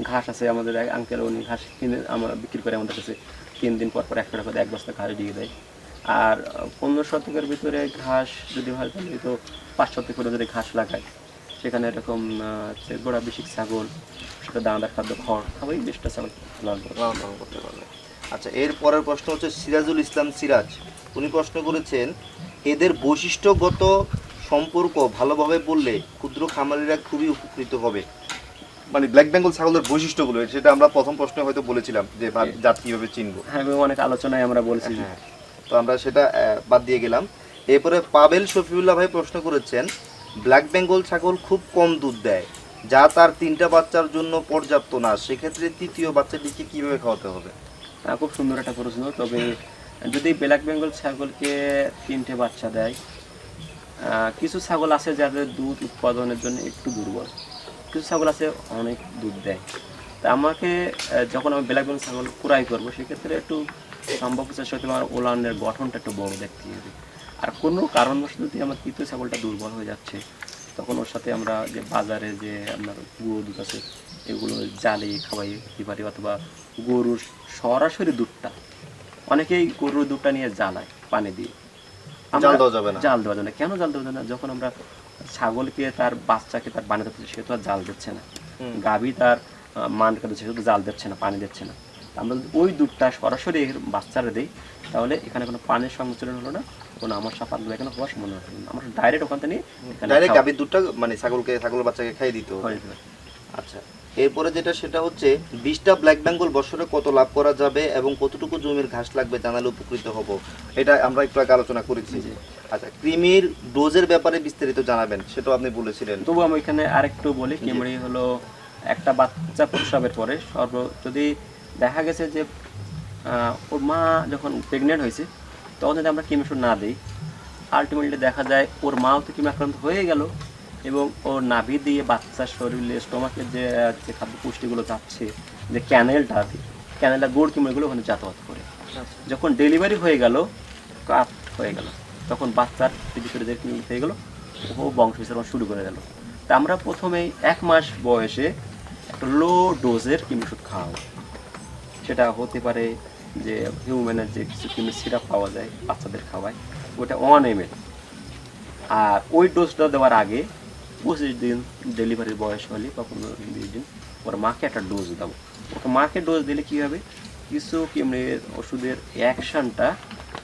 ঘাস আছে, আমাদের এক আঙ্কেল উনি ঘাস কিনে আমরা বিক্রি করে আমাদের কাছে 3 দিন পর 1 টাকা করে 1 বস্তা ঘাস দিয়ে দেয়। আর 15 শতকের ভিতরে ঘাস যদি হয় তাহলে তো 5 শতক করে যদি ঘাস লাগায়, সেখানে এরকম গোড়া বিশিক ছাগল, সেটা দানাদার খাদ্য খড় খাওয়াই 20টা ছাগল লালন করতে পারবে। আচ্ছা, এর পরের প্রশ্ন হচ্ছে সিরাজুল ইসলাম সিরাজ, উনি প্রশ্ন করেছেন এদের বৈশিষ্ট্যগত সম্পর্ক ভালোভাবে বললে ক্ষুদ্র খামারিরা খুবই উপকৃত হবে। মানে ব্ল্যাক বেঙ্গল ছাগলের বৈশিষ্ট্যগুলো, সেটা আমরা প্রথম প্রশ্নে হয়তো বলেছিলাম যে জাত কিভাবে চিনবো। হ্যাঁ, অনেক আলোচনায় আমরা বলছি। হ্যাঁ, তো আমরা সেটা বাদ দিয়ে গেলাম। এরপরে পাবেল শফিউল্লাহ ভাই প্রশ্ন করেছেন ব্ল্যাক বেঙ্গল ছাগল খুব কম দুধ দেয়, যা তার 3টা বাচ্চার জন্য পর্যাপ্ত না, সেক্ষেত্রে 3য় বাচ্চাটিকে কিভাবে খাওয়াতে হবে? খুব সুন্দর একটা প্রশ্ন। তবে যদি ব্ল্যাক বেঙ্গল ছাগলকে 3টে বাচ্চা দেয়, কিছু ছাগল আছে যাদের দুধ উৎপাদনের জন্য একটু দুর্বল, কিছু ছাগল আছে অনেক দুধ দেয়। তা আমাকে যখন আমি ব্ল্যাক বেঙ্গল ছাগল ক্রয় করবো, সেক্ষেত্রে একটু সম্ভব চেষ্টা করতে আমার ওলানের গঠনটা একটু বড় দেখতে হবে। আর কোনো কারণবশত যদি আমার তৃতীয় ছাগলটা দুর্বল হয়ে যাচ্ছে, তখন ওর সাথে আমরা যে বাজারে যে আপনার গুঁড়ো দুধ আছে এগুলো জালে খাওয়াই দিতে পারি, অথবা গরুর সরাসরি দুধটা, অনেকেই গরুর দুধটা নিয়ে জ্বালায় পানি দিয়ে। জাল দেওয়া যাবে না। জাল দেওয়া যাবে না। কেন জাল দেওয়া যাবে না? যখন আমরা ছাগলকে তার বাচ্চাকে তার বানিয়ে দিচ্ছে, সে তো আর জাল দিচ্ছে না। গাভী তার মানকে দিচ্ছে, সে তো জাল দিচ্ছে না, পানি দিচ্ছে না। আমরা যদি ওই দুধটা সরাসরি বাচ্চারা দিই, তাহলে এখানে কোনো পানির সংমিশ্রণ হলো না, কোনো আমার সাপাতগুলো এখানে হওয়ার সম্ভাবনা হলো না। আমরা ডাইরেক্ট ওখান থেকে ডাইরেক্ট গাভীর দুধটা মানে ছাগলের বাচ্চাকে খাইয়ে দিতে হবে। আচ্ছা, এরপরে যেটা সেটা হচ্ছে 20টা ব্ল্যাক বেঙ্গল বছরে কত লাভ করা যাবে এবং কতটুকু জমির ঘাস লাগবে জানালে উপকৃত হব, এটা আমরা একটু আগে আলোচনা করেছি। আচ্ছা, কৃমির ডোজের ব্যাপারে বিস্তারিত জানাবেন, সেটাও আপনি বলেছিলেন। তবু আমি এখানে আরেকটু বলি। কৃমি হলো একটা বাচ্চা প্রসবের পরে যদি দেখা গেছে যে ওর মা যখন প্রেগনেন্ট হয়েছে, তখন যদি আমরা কৃমি ওষুধ না দিই, আলটিমেটলি দেখা যায় ওর মাও তো কৃমি আক্রান্ত হয়ে গেল, এবং ওর নাভি দিয়ে বাচ্চার শরীরে স্টোমাকের যে যে খাদ্য পুষ্টিগুলো যাচ্ছে, যে ক্যানেলটা গোড় কৃমিগুলো ওখানে যাতায়াত করে। যখন ডেলিভারি হয়ে গেল, কাপ হয়ে গেল, তখন বাচ্চার ভিতরে যে কৃমি হয়ে গেল, ও বংশ বিস্তার শুরু করে গেল। তা আমরা প্রথমেই 1 মাস বয়সে একটা লো ডোজের কৃমি ওষুধ খাওয়াবো। সেটা হতে পারে যে হিউম্যানের যে কিছু কৃমির সিরাপ পাওয়া যায় বাচ্চাদের খাওয়ায়, ওটা 1 ml। আর ওই ডোজটা দেওয়ার আগে 25 দিন ডেলিভারির বয়স হলে বা 15-20 দিন ওর মাকে একটা ডোজ দেবো। ওকে মাকে ডোজ দিলে কী হবে, কিছু কৃমির ওষুধের অ্যাকশনটা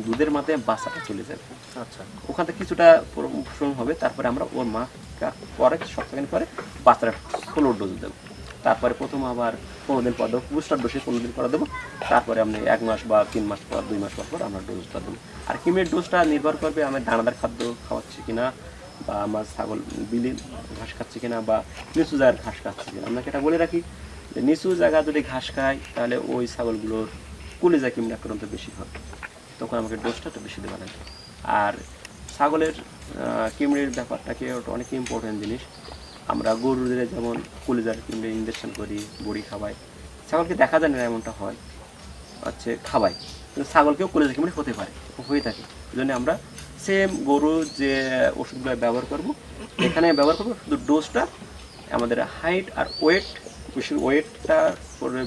দুধের মাধ্যমে বাচ্চাটা চলে যাবে। আচ্ছা, ওখান থেকে কিছুটা প্রমোশন হবে, তারপরে আমরা ওর মা পরে সপ্তাহখান পরে বাচ্চারা ফ্লোর ডোজ দেবো। তারপরে প্রথম আবার 15 দিন পর দেবো, বুস্টার ডোজে 15 দিন পরে দেবো। তারপরে আপনি 1 মাস বা 3 মাস পর 2 মাস পর আমরা ডোজটা দেবো। আর কৃমির ডোজটা নির্ভর করবে আমি দানাদার খাদ্য খাওয়াচ্ছি কিনা, বা আমার ছাগল বিলি ঘাস খাচ্ছে কিনা, বা নিচু জায়গার ঘাস খাচ্ছে কিনা। আপনাকে এটা বলে রাখি যে নিচু জায়গা যদি ঘাস খায়, তাহলে ওই ছাগলগুলোর কলিজা কৃমি আক্রান্ত বেশি হয়, তখন আমাকে ডোজটা একটু বেশি দেওয়া লাগে। আর ছাগলের কৃমির ব্যাপারটাকে ওটা অনেক ইম্পর্টেন্ট জিনিস। আমরা গরুদের যেমন কলিজার কৃমির ইঞ্জেকশন করি, বড়ি খাওয়াই, ছাগলকে দেখা যায় না এমনটা হয়, হচ্ছে খাওয়াই, কিন্তু ছাগলকেও কলিজার কৃমি হতে পারে, হয়ে থাকে। এই জন্য আমরা সেম গরুর যে ওষুধগুলো ব্যবহার করব, এখানে ব্যবহার করবো, শুধু ডোজটা আমাদের হাইট আর ওয়েট, বেশি ওয়েটটা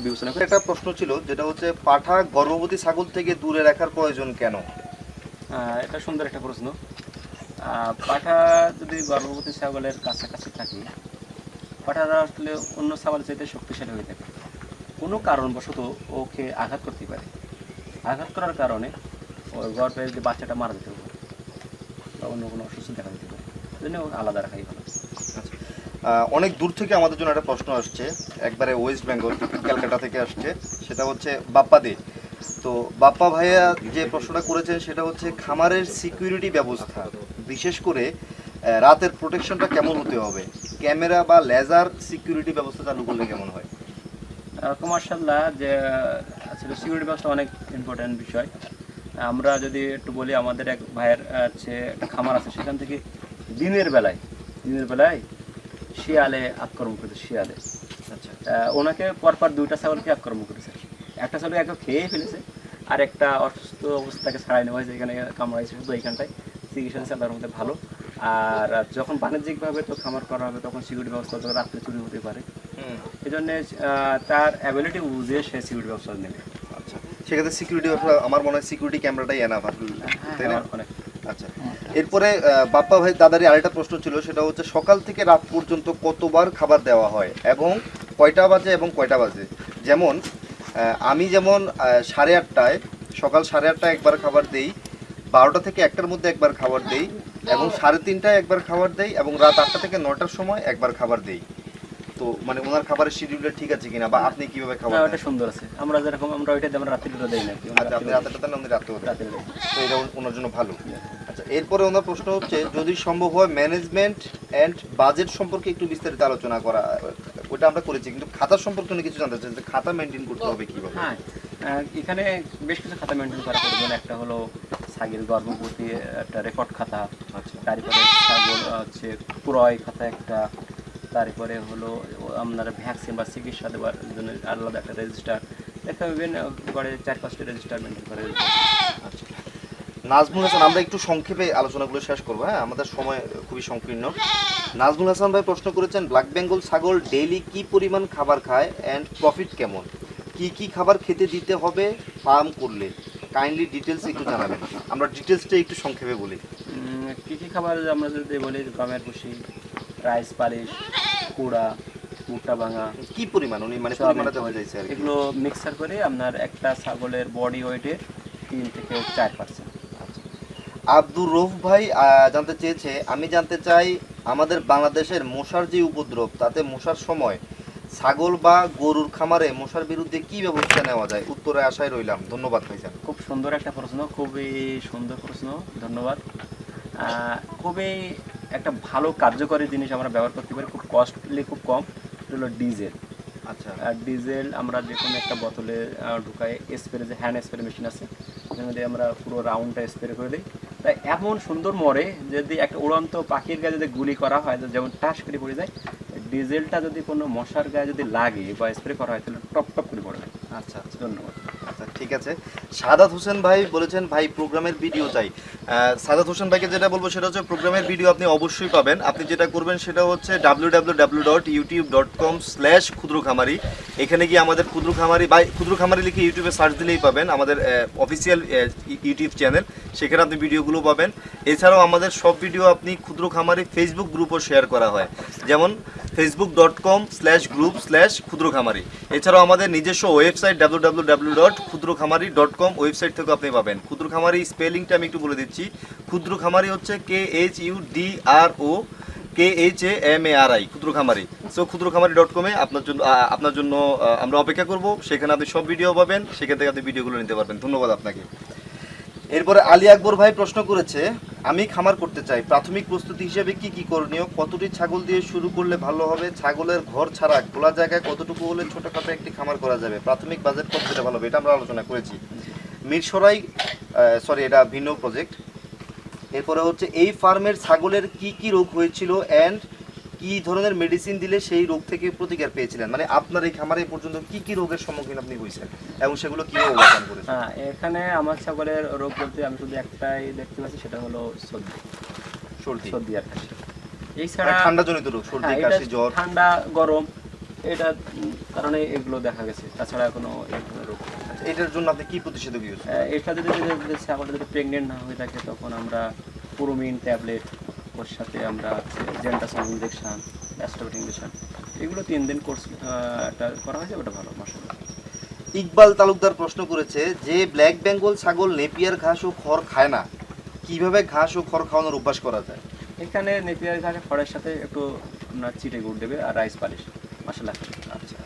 বিবেচনা করে। একটা প্রশ্ন ছিল যেটা হচ্ছে পাঠা গর্ভবতী ছাগল থেকে দূরে রাখার প্রয়োজন কেন? এটা সুন্দর একটা প্রশ্ন। পাঠা যদি গর্ভবতী ছাগলের কাছাকাছি থাকে, পাঠারা আসলে অন্য ছাগলের চাইতে শক্তিশালী হয়ে থাকে। কোনো কারণবশত ওকে আঘাত করতে পারে। আঘাত করার কারণে ওই ঘর পেয়ে যদি বাচ্চাটা মারা যেতে পারে বা অন্য কোনো অসুস্থ দেখা দিতে পারে, এই জন্য আলাদা রাখাই ভালো। অনেক দূর থেকে আমাদের জন্য একটা প্রশ্ন আসছে, একবারে ওয়েস্ট বেঙ্গল ক্যালকাটা থেকে আসছে, সেটা হচ্ছে বাপ্পা দে। তো বাপ্পা ভাইয়া যে প্রশ্নটা করেছেন সেটা হচ্ছে খামারের সিকিউরিটি ব্যবস্থা, বিশেষ করে রাতের প্রোটেকশনটা কেমন হতে হবে, ক্যামেরা বা লেজার সিকিউরিটি ব্যবস্থা চালু করলে কেমন হয়? মার্শাল্লাহ, যে আসলে সিকিউরিটি ব্যবস্থা অনেক ইম্পর্ট্যান্ট বিষয়। আমরা যদি একটু বলি, আমাদের এক ভাইয়ের হচ্ছে একটা খামার আছে, সেখান থেকে দিনের বেলায় শিয়ালে আক্রমণ করেছে, শিয়ালে। আচ্ছা, ওনাকে পরপর 2টা ছাগলকে আক্রমণ করেছে। একটা ছাগল একে খেয়ে ফেলেছে, আর একটা অসুস্থ অবস্থাকে ছাড়াই নেওয়া হয়েছে, এখানে কামড়াইছে শুধু এইখানটায়, চিকিৎসা দিচ্ছে আল্লাহর মধ্যে ভালো। আর যখন বাণিজ্যিকভাবে তো খামার করা হবে তখন সিকিউরিটি ব্যবস্থা তো রাত্রে চুরি হতে পারে, এই জন্যে তার অ্যাবিলিটি বুঝে সে সিকিউরিটি ব্যবস্থা নেবে। আচ্ছা, সেক্ষেত্রে সিকিউরিটি ব্যবস্থা আমার মনে হয় সিকিউরিটি ক্যামেরাটাই এনাফ, তাই না? আচ্ছা, এরপরে বাপ্পা ভাই দাদারই আরেকটা প্রশ্ন ছিল, সেটা হচ্ছে সকাল থেকে রাত পর্যন্ত কতবার খাবার দেওয়া হয় এবং কয়টা বাজে এবং কয়টা বাজে? যেমন আমি যেমন 8:30টায়, সকাল 8:30টায় একবার খাবার দেই, 12টা থেকে 1টার মধ্যে একবার খাবার দেই, এবং 3:30টায় একবার খাবার দেই, এবং রাত 8টা থেকে 9টার সময় একবার খাবার দেই। তো মানে ওনার খাবারের শিডিউলটা ঠিক আছে কিনা, বা আপনি কিভাবে খাবার দেন? ওটা সুন্দর আছে, আমরা যেরকম আমরা ওইটা আমরা রাত্রিটা দেই না, আচ্ছা, আপনি রাতেরটা দেন, আপনি রাতেও দেন, রাত্রে দেই। তো এটা ওনার জন্য ভালো। আচ্ছা, এরপরে ওনার প্রশ্ন হচ্ছে যদি সম্ভব হয় ম্যানেজমেন্ট অ্যান্ড বাজেট সম্পর্কে একটু বিস্তারিত আলোচনা করা। ওটা আমরা করেছি, কিন্তু খাতা সম্পর্কে উনি কিছু জানতে চাচ্ছেন যে খাতা মেনটেন করতে হবে কিভাবে। হ্যাঁ, এখানে বেশ কিছু খাতা মেনটেন করা প্রয়োজন। একটা হলো ছাগল গর্ভবতী একটা রেকর্ড খাতা, আচ্ছা, তারপরে ছাগল হচ্ছে ক্রয় খাতা একটা, তারপরে হলো আপনার ভ্যাকসিন বা চিকিৎসা দেওয়ার জন্য আলাদা একটা রেজিস্টার, একটা বিভিন্ন করে 4-5টা রেজিস্টার মেনটেন করে। আচ্ছা, নাজমুল হাসান, আমরা একটু সংক্ষেপে আলোচনাগুলো শেষ করবো, হ্যাঁ, আমাদের সময় খুবই সংকীর্ণ। নাজমুল হাসান ভাই প্রশ্ন করেছেন ব্ল্যাক বেঙ্গল ছাগল ডেইলি কি পরিমাণ খাবার খায় অ্যান্ড প্রফিট কেমন, কি কি খাবার খেতে দিতে হবে ফার্ম করলে, কাইন্ডলি ডিটেলস একটু জানাবেন। আমরা ডিটেলসটা একটু সংক্ষেপে বলি। কী কী খাবার আমরা যদি বলি, গমের ভুসি, রাইস পালিশ, কুড়া, ভুট্টা ভাঙা, কি পরিমাণ উনি মানে পরিমাণটা জানতে চাইছে আর কি। এগুলো মিক্সার করে আপনার একটা ছাগলের বডি ওয়েটের 3 থেকে 4%। আব্দুর রৌফ ভাই জানতে চেয়েছে, আমি জানতে চাই আমাদের বাংলাদেশের মশার যে উপদ্রব, তাতে মশার সময় ছাগল বা গরুর খামারে মশার বিরুদ্ধে কি ব্যবস্থা নেওয়া যায়, উত্তরে আশায় রইলাম। ধন্যবাদ ভাইজান। খুব সুন্দর একটা প্রশ্ন, খুবই সুন্দর প্রশ্ন, ধন্যবাদ। খুবই একটা ভালো কার্যকরী জিনিস আমরা ব্যবহার করতে পারি, খুব কস্টলি, খুব কম, এটা হলো ডিজেল। আচ্ছা, আর ডিজেল আমরা যে কোনো একটা বোতলে ঢুকাই, স্প্রে যে হ্যান্ড স্প্রে মেশিন আছে, ওখানে দিয়ে আমরা পুরো রাউন্ডটা স্প্রে করে দিই, তাই এমন সুন্দর মরে, যদি একটা উড়ন্ত পাখির গায়ে যদি গুলি করা হয় যেমন টাস করে পড়ে যায়, ডিজেলটা যদি কোনো মশার গায়ে যদি লাগে বা স্প্রে করা হয় তাহলে টপ টপ করে পড়ে যায়। আচ্ছা, আচ্ছা, ধন্যবাদ। আচ্ছা, ঠিক আছে। সাদাত হোসেন ভাই বলেছেন ভাই প্রোগ্রামের ভিডিও চাই। সাদাত হোসেন ভাইকে যেটা বলবো সেটা হচ্ছে প্রোগ্রামের ভিডিও আপনি অবশ্যই পাবেন। আপনি যেটা করবেন সেটা হচ্ছে www.youtube.com/ক্ষুদ্রখামারি। এখানে গিয়ে আমাদের ক্ষুদ্র খামারি বা ক্ষুদ্র খামারি লিখে ইউটিউবে সার্চ দিলেই পাবেন আমাদের অফিসিয়াল ইউটিউব চ্যানেল, সেখানে আপনি ভিডিওগুলো পাবেন। এছাড়াও আমাদের সব ভিডিও আপনি ক্ষুদ্র খামারি ফেসবুক গ্রুপও শেয়ার করা হয়, যেমন facebook.com/group/ক্ষুদ্রখামারি। এছাড়াও আমাদের নিজস্ব ওয়েবসাইট www.ক্ষুদ্রখামারি.com ওয়েবসাইট থেকে আপনি পাবেন। ক্ষুদ্রখামারি স্পেলিংটা আমি একটু বলে দিচ্ছি। ক্ষুদ্রখামারি হচ্ছে KHUDROKHAMARI, ক্ষুদ্রখামারি। সো ক্ষুদ্রখামারি.com-এ আপনার জন্য আমরা অপেক্ষা করব, সেখানে আপনি সব ভিডিও পাবেন, সেখান থেকে আপনি ভিডিওগুলো নিতে পারবেন। ধন্যবাদ আপনাকে। এরপরে আলী আকবর ভাই প্রশ্ন করেছে, আমি খামার করতে চাই, প্রাথমিক প্রস্তুতি হিসেবে কি কি করণীয়, কতটি ছাগল দিয়ে শুরু করলে ভালো হবে, ছাগলের ঘর ছাড়া খোলা জায়গায় কতটুকু হলে ছোটখাটো একটি খামার করা যাবে, প্রাথমিক বাজেট কত দিলে ভালো হবে, এটা আমরা আলোচনা করেছি। মিরসরাই, এটা ভিন্ন প্রজেক্ট। এরপরে হচ্ছে এই ফার্মের ছাগলের কি কি রোগ হয়েছিল অ্যান্ড কি ধরনের মেডিসিন দিলে সেই রোগ থেকে প্রতিকার পেয়েছিলেন, মানে আপনার এই খামারে পর্যন্ত কি কি রোগের সম্মুখীন আপনি হয়েছেন এবং সেগুলো কিভাবে ওভারকাম করেছেন? হ্যাঁ, এখানে আমার ছাগলের রোগ বলতে আমি শুধু একটাই দেখতে পাচ্ছি, সেটা হলো সর্দি আর কাশি। এছাড়া ঠান্ডা জনিত রোগ, সর্দি কাশি জ্বর, ঠান্ডা গরম, এটা কারণে এগুলো দেখা গেছে, তাছাড়া কোনো রোগ। এটার জন্য আপনি কি প্রতিষেধক ইউজ করেন? এটা যদি ছাগলটা যদি প্রেগনেন্ট না হয়ে থাকে তখন আমরা পুরোমিন ট্যাবলেট, ওর সাথে আমরা জেন্টাসন ইঞ্জেকশন, অ্যাস্ট্রোবেট ইঞ্জেকশন, এগুলো 3 দিন কোর্স একটা করা হয়েছে, ওটা ভালো মাসাল্লাহ। ইকবাল তালুকদার প্রশ্ন করেছে যে ব্ল্যাক বেঙ্গল ছাগল নেপিয়ার ঘাস ও খড় খায় না, কিভাবে ঘাস ও খড় খাওয়ানোর অভ্যাস করা যায়? এখানে নেপিয়ার ঘাসে খড়ের সাথে একটু আপনার চিটে গুড় দেবে আর রাইস পালিশ মশলা। আচ্ছা,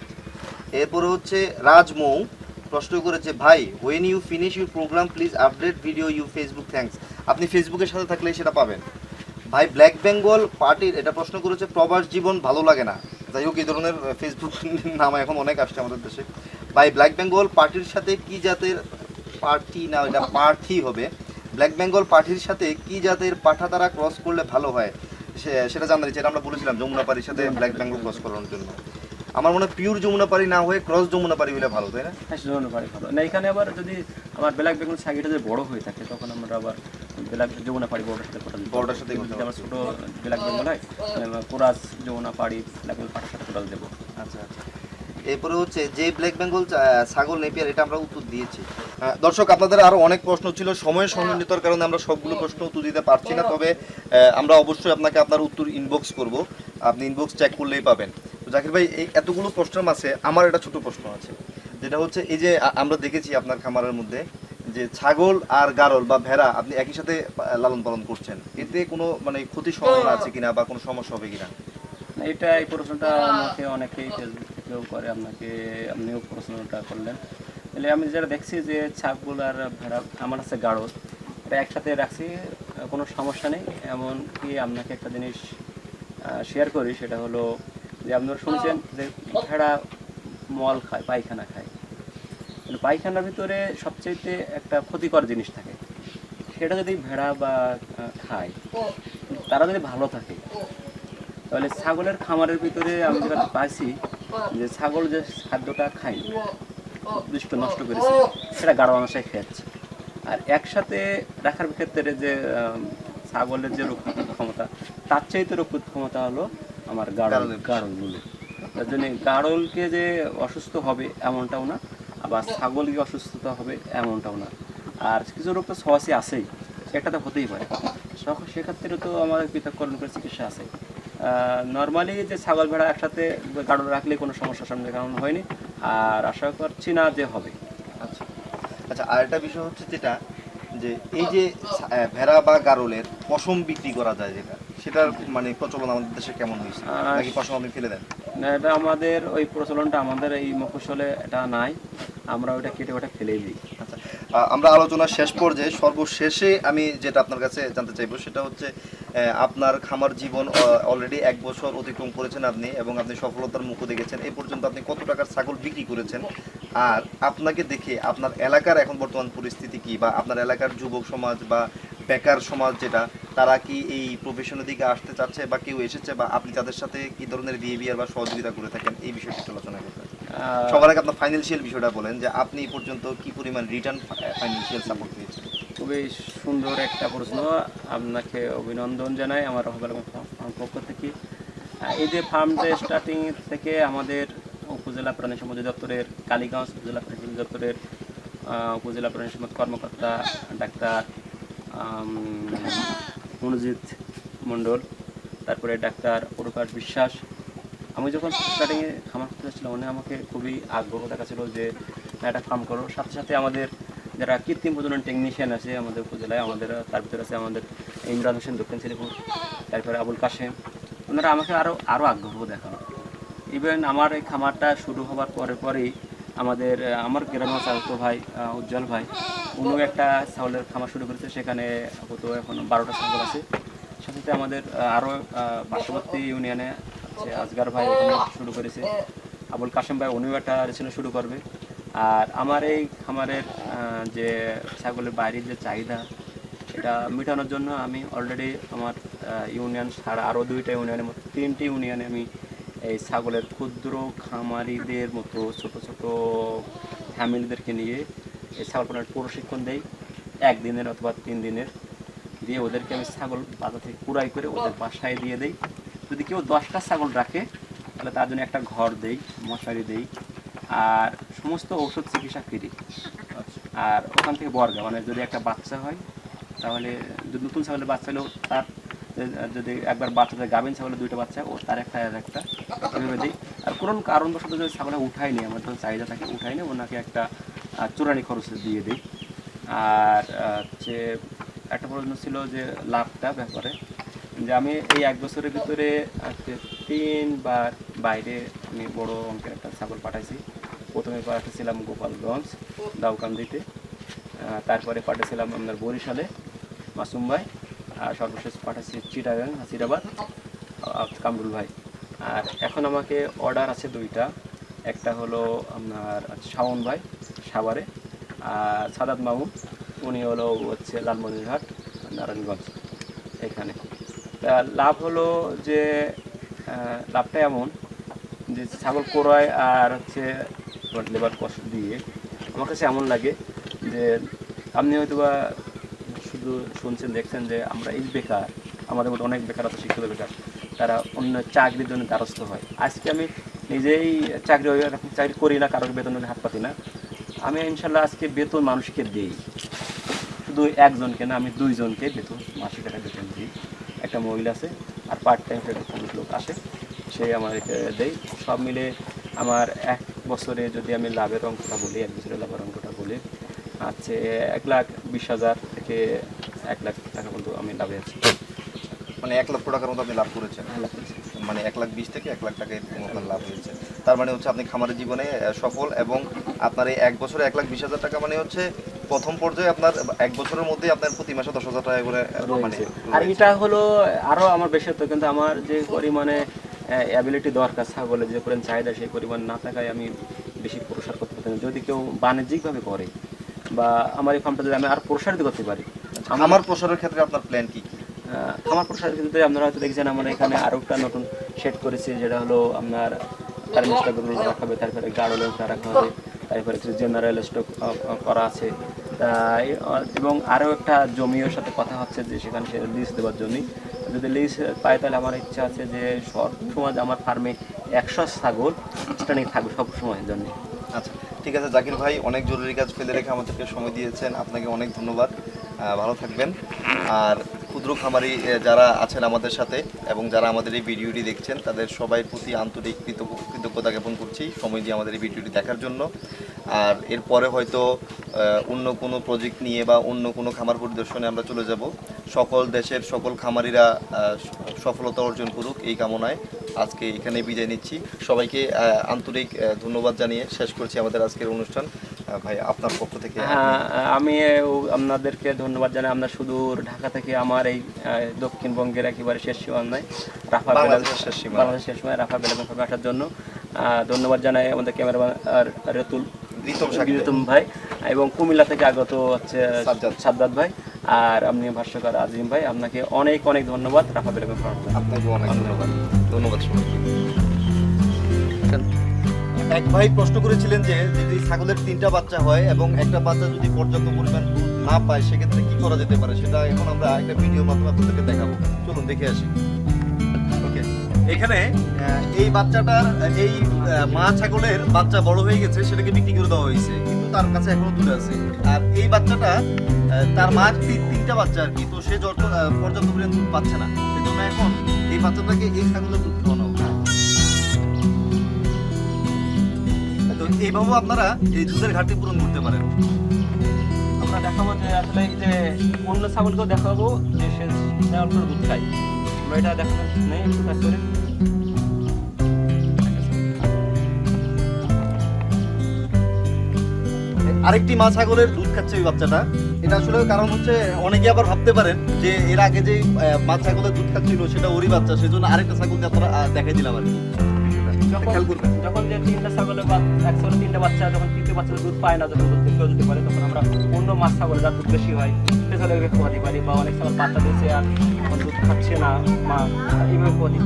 এরপরে হচ্ছে রাজমৌ প্রশ্ন করেছে, ভাই when you finish your programme please update video you Facebook thanks. আপনি ফেসবুকের সাথে থাকলে সেটা পাবেন। ভাই ব্ল্যাক বেঙ্গল পার্টির এটা প্রশ্ন করেছে, প্রবাস জীবন ভালো লাগে না। যাই হোক, এই ধরনের ফেসবুক নাম এখন অনেক আসছে আমাদের দেশে। ভাই ব্ল্যাক বেঙ্গল পার্টির সাথে কি জাতের পার্টি, না এটা প্রার্থী হবে, ব্ল্যাক বেঙ্গল পার্টির সাথে কি জাতের পাঠা তারা ক্রস করলে ভালো হয় সেটা জানতে চাই। আমরা বলেছিলাম যমুনা পাড়ির সাথে ব্ল্যাক বেঙ্গল ক্রস করানোর জন্য। আমার মনে হয় পিওর যমুনা পাড়ি না হয়ে ক্রস যমুনা পাড়ি হলে ভালো, তাই না? হ্যাঁ, যমুনা পাড়ি ভালো না। এখানে আবার যদি আমার ব্ল্যাক বেঙ্গল ছাগিটা যদি বড় হয়ে থাকে তখন আমরা আবার ব্ল্যাক যমুনা পাড়ি বড়টার সাথে কোটাল, বড়টার সাথে যদি আমার ছোটো ব্ল্যাক বেঙ্গল হয় কোরাস যমুনা পাড়ি ব্ল্যাক বেঙ্গল পাটার সাথে কোটাল দেবো। আচ্ছা আচ্ছা। এরপরে হচ্ছে যে ব্ল্যাক বেঙ্গল ছাগল নেপিয়ার, এটা আমরা উত্তর দিয়েছি। দর্শক, আপনাদের আরও অনেক প্রশ্ন ছিল, সময়ের সন্নিহিতার কারণে আমরা সবগুলো প্রশ্ন উত্তর দিতে পারছি না, তবে আমরা অবশ্যই আপনাকে আপনার উত্তর ইনবক্স করব, আপনি ইনবক্স চেক করলেই পাবেন। তো জাকির ভাই, এই এতগুলো প্রশ্নের মাঝে আমার একটা ছোট প্রশ্ন আছে, যেটা হচ্ছে এই যে আমরা দেখেছি আপনার খামারের মধ্যে যে ছাগল আর গারল বা ভেড়া আপনি একই সাথে লালন পালন করছেন, এতে কোনো মানে ক্ষতির সম্ভাবনা আছে কিনা বা কোনো সমস্যা হবে কিনা? এটা এই প্রশ্নটা আমাকে অনেকেই ফেসবুক থেকেও করে, আপনিও প্রশ্নটা করলেন। তাহলে আমি যেটা দেখছি যে ছাগল আর ভেড়া আমার কাছে গাঢ়, এটা একসাথে রাখছি, কোনো সমস্যা নেই। এমনকি আপনাকে একটা জিনিস শেয়ার করি, সেটা হলো যে আপনারা শুনছেন যে ভেড়া মল খায়, পায়খানা খায়, কিন্তু পায়খানার ভিতরে সবচেয়ে একটা ক্ষতিকর জিনিস থাকে, সেটা যদি ভেড়া বা খায়, তারা যদি ভালো থাকে, তাহলে ছাগলের খামারের ভিতরে আমি যেটা পাইছি যে ছাগল যে খাদ্যটা খায় উদ্দিষ্ট নষ্ট করেছে সেটা গাঢ় মানুষাই খেয়েছে। আর একসাথে রাখার ক্ষেত্রে যে ছাগলের যে রোগ প্রতিরোধ ক্ষমতা, তার চাইতে রোগ প্রতিরোধ ক্ষমতা হলো আমার গাড়লগুলো। তার জন্য গাড়লকে যে অসুস্থ হবে এমনটাও না, আবার ছাগলকে অসুস্থতা হবে এমনটাও না। আর কিছু রোগ তো সহজে আসেই, একটা তো হতেই পারে, সেক্ষেত্রে তো আমাদের পৃথককরণ করে চিকিৎসা আছে। নর্মালি যে ছাগল ভেড়া একসাথে গাড়ল রাখলে কোনো সমস্যার সম্মুখীন হয়নি, আর আশা করছি না যে হবে। আচ্ছা আচ্ছা, আর একটা বিষয় হচ্ছে যেটা যে এই যে ভেড়া বা গারলের পশম বিক্রি করা যায় যেটা, সেটার মানে প্রচলন আমাদের দেশে কেমন হয়েছে, নাকি পশম আপনি ফেলে দেন? না, এটা আমাদের ওই প্রচলনটা আমাদের এই মফস্বলে এটা নাই, আমরা ওটা কেটে ওটা ফেলেই দিই। আচ্ছা, আমরা আলোচনার শেষ পর্যায়ে সর্বশেষে আমি যেটা আপনার কাছে জানতে চাইবো সেটা হচ্ছে আপনার খামার জীবন অলরেডি 1 বছর অতিক্রম করেছেন আপনি, এবং আপনি সফলতার মুখ দেখেছেন। এই পর্যন্ত আপনি কত টাকার ছাগল বিক্রি করেছেন, আর আপনাকে দেখে আপনার এলাকার এখন বর্তমান পরিস্থিতি কি, বা আপনার এলাকার যুবক সমাজ বা বেকার সমাজ যেটা, তারা কি এই প্রফেশনের দিকে আসতে চাচ্ছে বা কেউ এসেছে, বা আপনি তাদের সাথে কি ধরনের বিহেভিয়ার বা সহযোগিতা করে থাকেন, এই বিষয়টি একটু আলোচনা করতে। সবার আগে আপনার ফাইন্যান্সিয়াল বিষয়টা বলেন, যে আপনি এই পর্যন্ত কি পরিমাণ রিটার্ন ফাইন্যান্সিয়াল সাপোর্ট পেয়েছেন। খুবই সুন্দর একটা প্রশ্ন, আপনাকে অভিনন্দন জানাই আমার ফার্ম পক্ষ থেকে। এই যে ফার্ম যে স্টার্টিং থেকে আমাদের উপজেলা প্রাণী সম্পদ দপ্তরের কালীগঞ্জ উপজেলা প্রাণী সম্পদ দপ্তরের উপজেলা প্রাণী সম্পদ কর্মকর্তা ডাক্তার মনোজিৎ মণ্ডল, তারপরে ডাক্তার প্রকাশ বিশ্বাস, আমি যখন স্টার্টিংয়ে খামার করতে যাচ্ছিলাম উনি আমাকে খুবই আগ্রহ দেখাচ্ছিল যে একটা ফার্ম করো। সাথে সাথে আমাদের যারা কৃত্রিম প্রজনন টেকনিশিয়ান আছে আমাদের উপজেলায়, আমাদের তার ভিতরে আছে আমাদের ইমরান হোসেন দক্ষিণ শ্রীপুর, তারপরে আবুল কাশেম, ওনারা আমাকে আরও আগ্রহ দেখানো। ইভেন আমার এই খামারটা শুরু হওয়ার পরেই আমার গ্রামের চাচাতো ভাই উজ্জ্বল ভাই, উনিও একটা ছাগলের খামার শুরু করেছে, সেখানে হয়তো এখন 12টা ছাগল আছে। সাথে সাথে আমাদের আরও পার্শ্ববর্তী ইউনিয়নে আছে আজগার ভাই ওখানে শুরু করেছে, আবুল কাশেম ভাই উনিও একটা রেশনে শুরু করবে। আর আমার এই খামারের যে ছাগলের বাইরের যে চাহিদা, এটা মেটানোর জন্য আমি অলরেডি আমার ইউনিয়ন ছাড়া আরও 2টা ইউনিয়নের মতো 3টি ইউনিয়নে আমি এই ছাগলের ক্ষুদ্র খামারিদের মতো ছোট ছোট ফ্যামিলিদেরকে নিয়ে এই ছাগল পালনের প্রশিক্ষণ দেই, 1 দিনের অথবা 3 দিনের, দিয়ে ওদেরকে আমি ছাগল বাজার থেকে কুড়াই করে ওদের বাসায় দিয়ে দেই। যদি কেউ 10টা ছাগল রাখে তাহলে তার জন্য একটা ঘর দেই, মশারি দেই, আর সমস্ত ঔষধ চিকিৎসা ফ্রি। আর ওখান থেকে বর্গা, মানে যদি একটা বাচ্চা হয় তাহলে যদি নতুন ছাগলের বাচ্চা হলেও তার যদি একবার বাচ্চা গাভিন ছাগলের 2টা বাচ্চা ও তার একটা এভাবে দিই। আর কোনো কারণবশত যদি ছাগলটা উঠায়নি, আমার যখন চাহিদা থাকে উঠায়নি, ওনাকে একটা চোরানি খরচ দিয়ে দিই। আর হচ্ছে একটা প্রশ্ন ছিল যে লাভটা ব্যাপারে, যে আমি এই 1 বছরের ভিতরে আজকে 3বার বাইরে আমি বড় অঙ্কের একটা ছাগল পাঠাইছি। প্রথমে পাঠিয়েছিলাম গোপালগঞ্জ দাউকান্দিতে, তারপরে পাঠিয়েছিলাম আপনার বরিশালে মাসুম ভাই, আর সর্বশেষ পাঠাচ্ছি চিটাগাং হাসিরাবাদ কামরুল ভাই। আর এখন আমাকে অর্ডার আছে 2টা, একটা হলো আপনার শাওন ভাই সাভারে, আর সাদাত মামুন উনি হচ্ছে লালমনিরহাট নারায়ণগঞ্জ এখানে। তা লাভ হলো যে লাভটা এমন যে ছাগল ক্রয় আর হচ্ছে লেবার কষ্ট দিয়ে আমার কাছে এমন লাগে যে আপনি হয়তো বা শুধু শুনছেন দেখছেন যে আমরা এই বেকার, আমাদের মধ্যে অনেক বেকারত্ব শিক্ষিত বেকার, তারা অন্য চাকরির জন্য দ্বারস্থ হয়। আজকে আমি নিজেই চাকরি করি না, কারোর বেতনের হাত পাতি না। আমি ইনশাল্লাহ আজকে বেতন মানুষকে দিই, শুধু একজনকে না, আমি 2 জনকে বেতন মাসিক একটা বেতন দিই। একটা মহিলা আছে আর পার্ট টাইম একটা পুরুষ লোক আসে, সে আমাদেরকে দেয়। সব মিলে আমার 1 বছরে যদি আমি লাভের অঙ্কটা বলি, 1 বছরের লাভের অঙ্কটা বলি আছে 1,20,000 থেকে 1 লাখ টাকা পর্যন্ত আমি লাভে আছি। মানে 1 লক্ষ টাকার মতো আপনি লাভ করেছেন? লাভ করেছি। মানে 1,20,000 থেকে 1 লাখ টাকা এরকম আপনার লাভ হয়েছে। তার মানে হচ্ছে আপনি খামারের জীবনে সফল, এবং আপনার এই 1 বছরে 1,20,000 টাকা মানে হচ্ছে প্রথম পর্যায়ে আপনার 1 বছরের মধ্যেই আপনার প্রতি মাসে 10,000 টাকা করে মানে। আর এটা হলো আরও আমার বেশি হতো, কিন্তু আমার যে পরিমাণে অ্যাবিলিটি দরকার ছাগলের, যে পরিমাণ চাহিদা সেই পরিমাণ না থাকায় আমি বেশি প্রসার করতে পারতাম। যদি কেউ বাণিজ্যিকভাবে করে বা আমার এই ফার্মটা যদি আমি আর প্রসারিত করতে পারি। আমার প্রসারের ক্ষেত্রে আপনার প্ল্যান কি? আমার প্রসারের ক্ষেত্রে আপনারা হয়তো দেখছেন আমরা এখানে আরও একটা নতুন সেট করেছি, যেটা হলো আপনার ফার্মেস্টাগুলো রাখা হবে, তারপরে গার্ডোলেন্সটা রাখা হবে, তারপরে কিছু জেনারেল স্টক করা আছে। এবং আরও একটা জমির সাথে কথা হচ্ছে যে সেখানে সে লিজ দেওয়ার জন্যই, যদি লিজ পায় তাহলে আমার ইচ্ছা আছে যে সবসময় আমার ফার্মে 100 ছাগল স্ট্যান্ডিং থাকবে সব সময়ের জন্য। আচ্ছা, ঠিক আছে জাকির ভাই, অনেক জরুরি কাজ ফেলে রেখে আমাদেরকে সময় দিয়েছেন, আপনাকে অনেক ধন্যবাদ। ভালো থাকবেন। আর ক্ষুদ্র খামারি যারা আছেন আমাদের সাথে এবং যারা আমাদের এই ভিডিওটি দেখছেন, তাদের সবাই প্রতি আন্তরিক কৃতজ্ঞতা জ্ঞাপন করছি সময় দিয়ে আমাদের এই ভিডিওটি দেখার জন্য। আর এরপরে হয়তো অন্য কোনো প্রজেক্ট নিয়ে বা অন্য কোনো খামার পরিদর্শনে আমরা চলে যাব। সকল দেশের সকল খামারিরা সফলতা অর্জন করুক এই কামনায় আজকে এখানে বিদায় নিচ্ছি। সবাইকে আন্তরিক ধন্যবাদ জানিয়ে শেষ করছি আমাদের আজকের অনুষ্ঠান। ভাই আপনার পক্ষ থেকে। আমি আপনাদেরকে ধন্যবাদ জানাই। আমরা সুদূর ঢাকা থেকে আমার এই দক্ষিণবঙ্গের একেবারে শেষ সীমানায় বাংলাদেশের শেষ সীমায় রাফা বেলাগঞ্জ ফার্মে আসার জন্য ধন্যবাদ জানাই আমাদের ক্যামেরাম্যান রিতম ভাই, এবং কুমিল্লা থেকে আগত হচ্ছে সাজ্জাদ ভাই, আর আপনি ভাষ্যকার আজিম ভাই। আপনাকে অনেক অনেক ধন্যবাদ রাফা বেলাগঞ্জ ফার্ম। আপনাকে অনেক ধন্যবাদ। ধন্যবাদ সবাইকে। এক ভাই প্রশ্ন করেছিলেন যে যদি ছাগলের 3টা বাচ্চা হয় এবং একটা বাচ্চা যদি পর্যাপ্ত পরিমাণ দুধ না পায় সেক্ষেত্রে কি করা যেতে পারে, সেটা এখন আমরা একটা ভিডিওর মাধ্যমে আপনাদেরকে দেখাবো। চলুন দেখে আসি। ওকে, এখানে এই বাচ্চাটার এই মা ছাগলের বাচ্চা বড় হয়ে গেছে, সেটাকে বিক্রি করে দেওয়া হয়েছে, কিন্তু তার কাছে এখনো দুধ আছে। আর এই বাচ্চাটা তার মার 3টা বাচ্চা আর কি, তো সে পর্যাপ্ত পরিমাণ দুধ পাচ্ছে না, সেজন্য এখন এই বাচ্চাটাকে এই ছাগলের দুধ খাওয়ানো হবে। এইভাবে আপনারা এই দুধের ঘাটতি পূরণ করতে পারেন। আমরা দেখাবো যে আসলে এই যে অন্য ছাগলকেও দেখাবো যে সে অল্প দুধ খায়, আমরা এটা দেখানো নেই একটু কাজ করে। আরেকটি মা ছাগলের দুধ খাচ্ছে ওই বাচ্চাটা। এটা আসলে কারণ হচ্ছে অনেকে আবার ভাবতে পারেন যে এর আগে যে মা ছাগলের দুধ খাচ্ছিল সেটা ওরই বাচ্চা, সেজন্য আরেকটা ছাগলকে আপনারা দেখাই দিলাম আর কি। যখন যে 3টা ছাগলের একসাথে 3টা বাচ্চা, যখন 3টে বাচ্চা দুধ পায় না, যখন দুধ কেউ দিতে পারে, তখন আমরা অন্য মাছ ছাগল যার দুধ বেশি হয় সেগুলোকে খাওয়াতে পারি, বা অনেক ছাগল বাচ্চা দিচ্ছে আর দুধ খাচ্ছে না মা, এইভাবে খাওয়াতে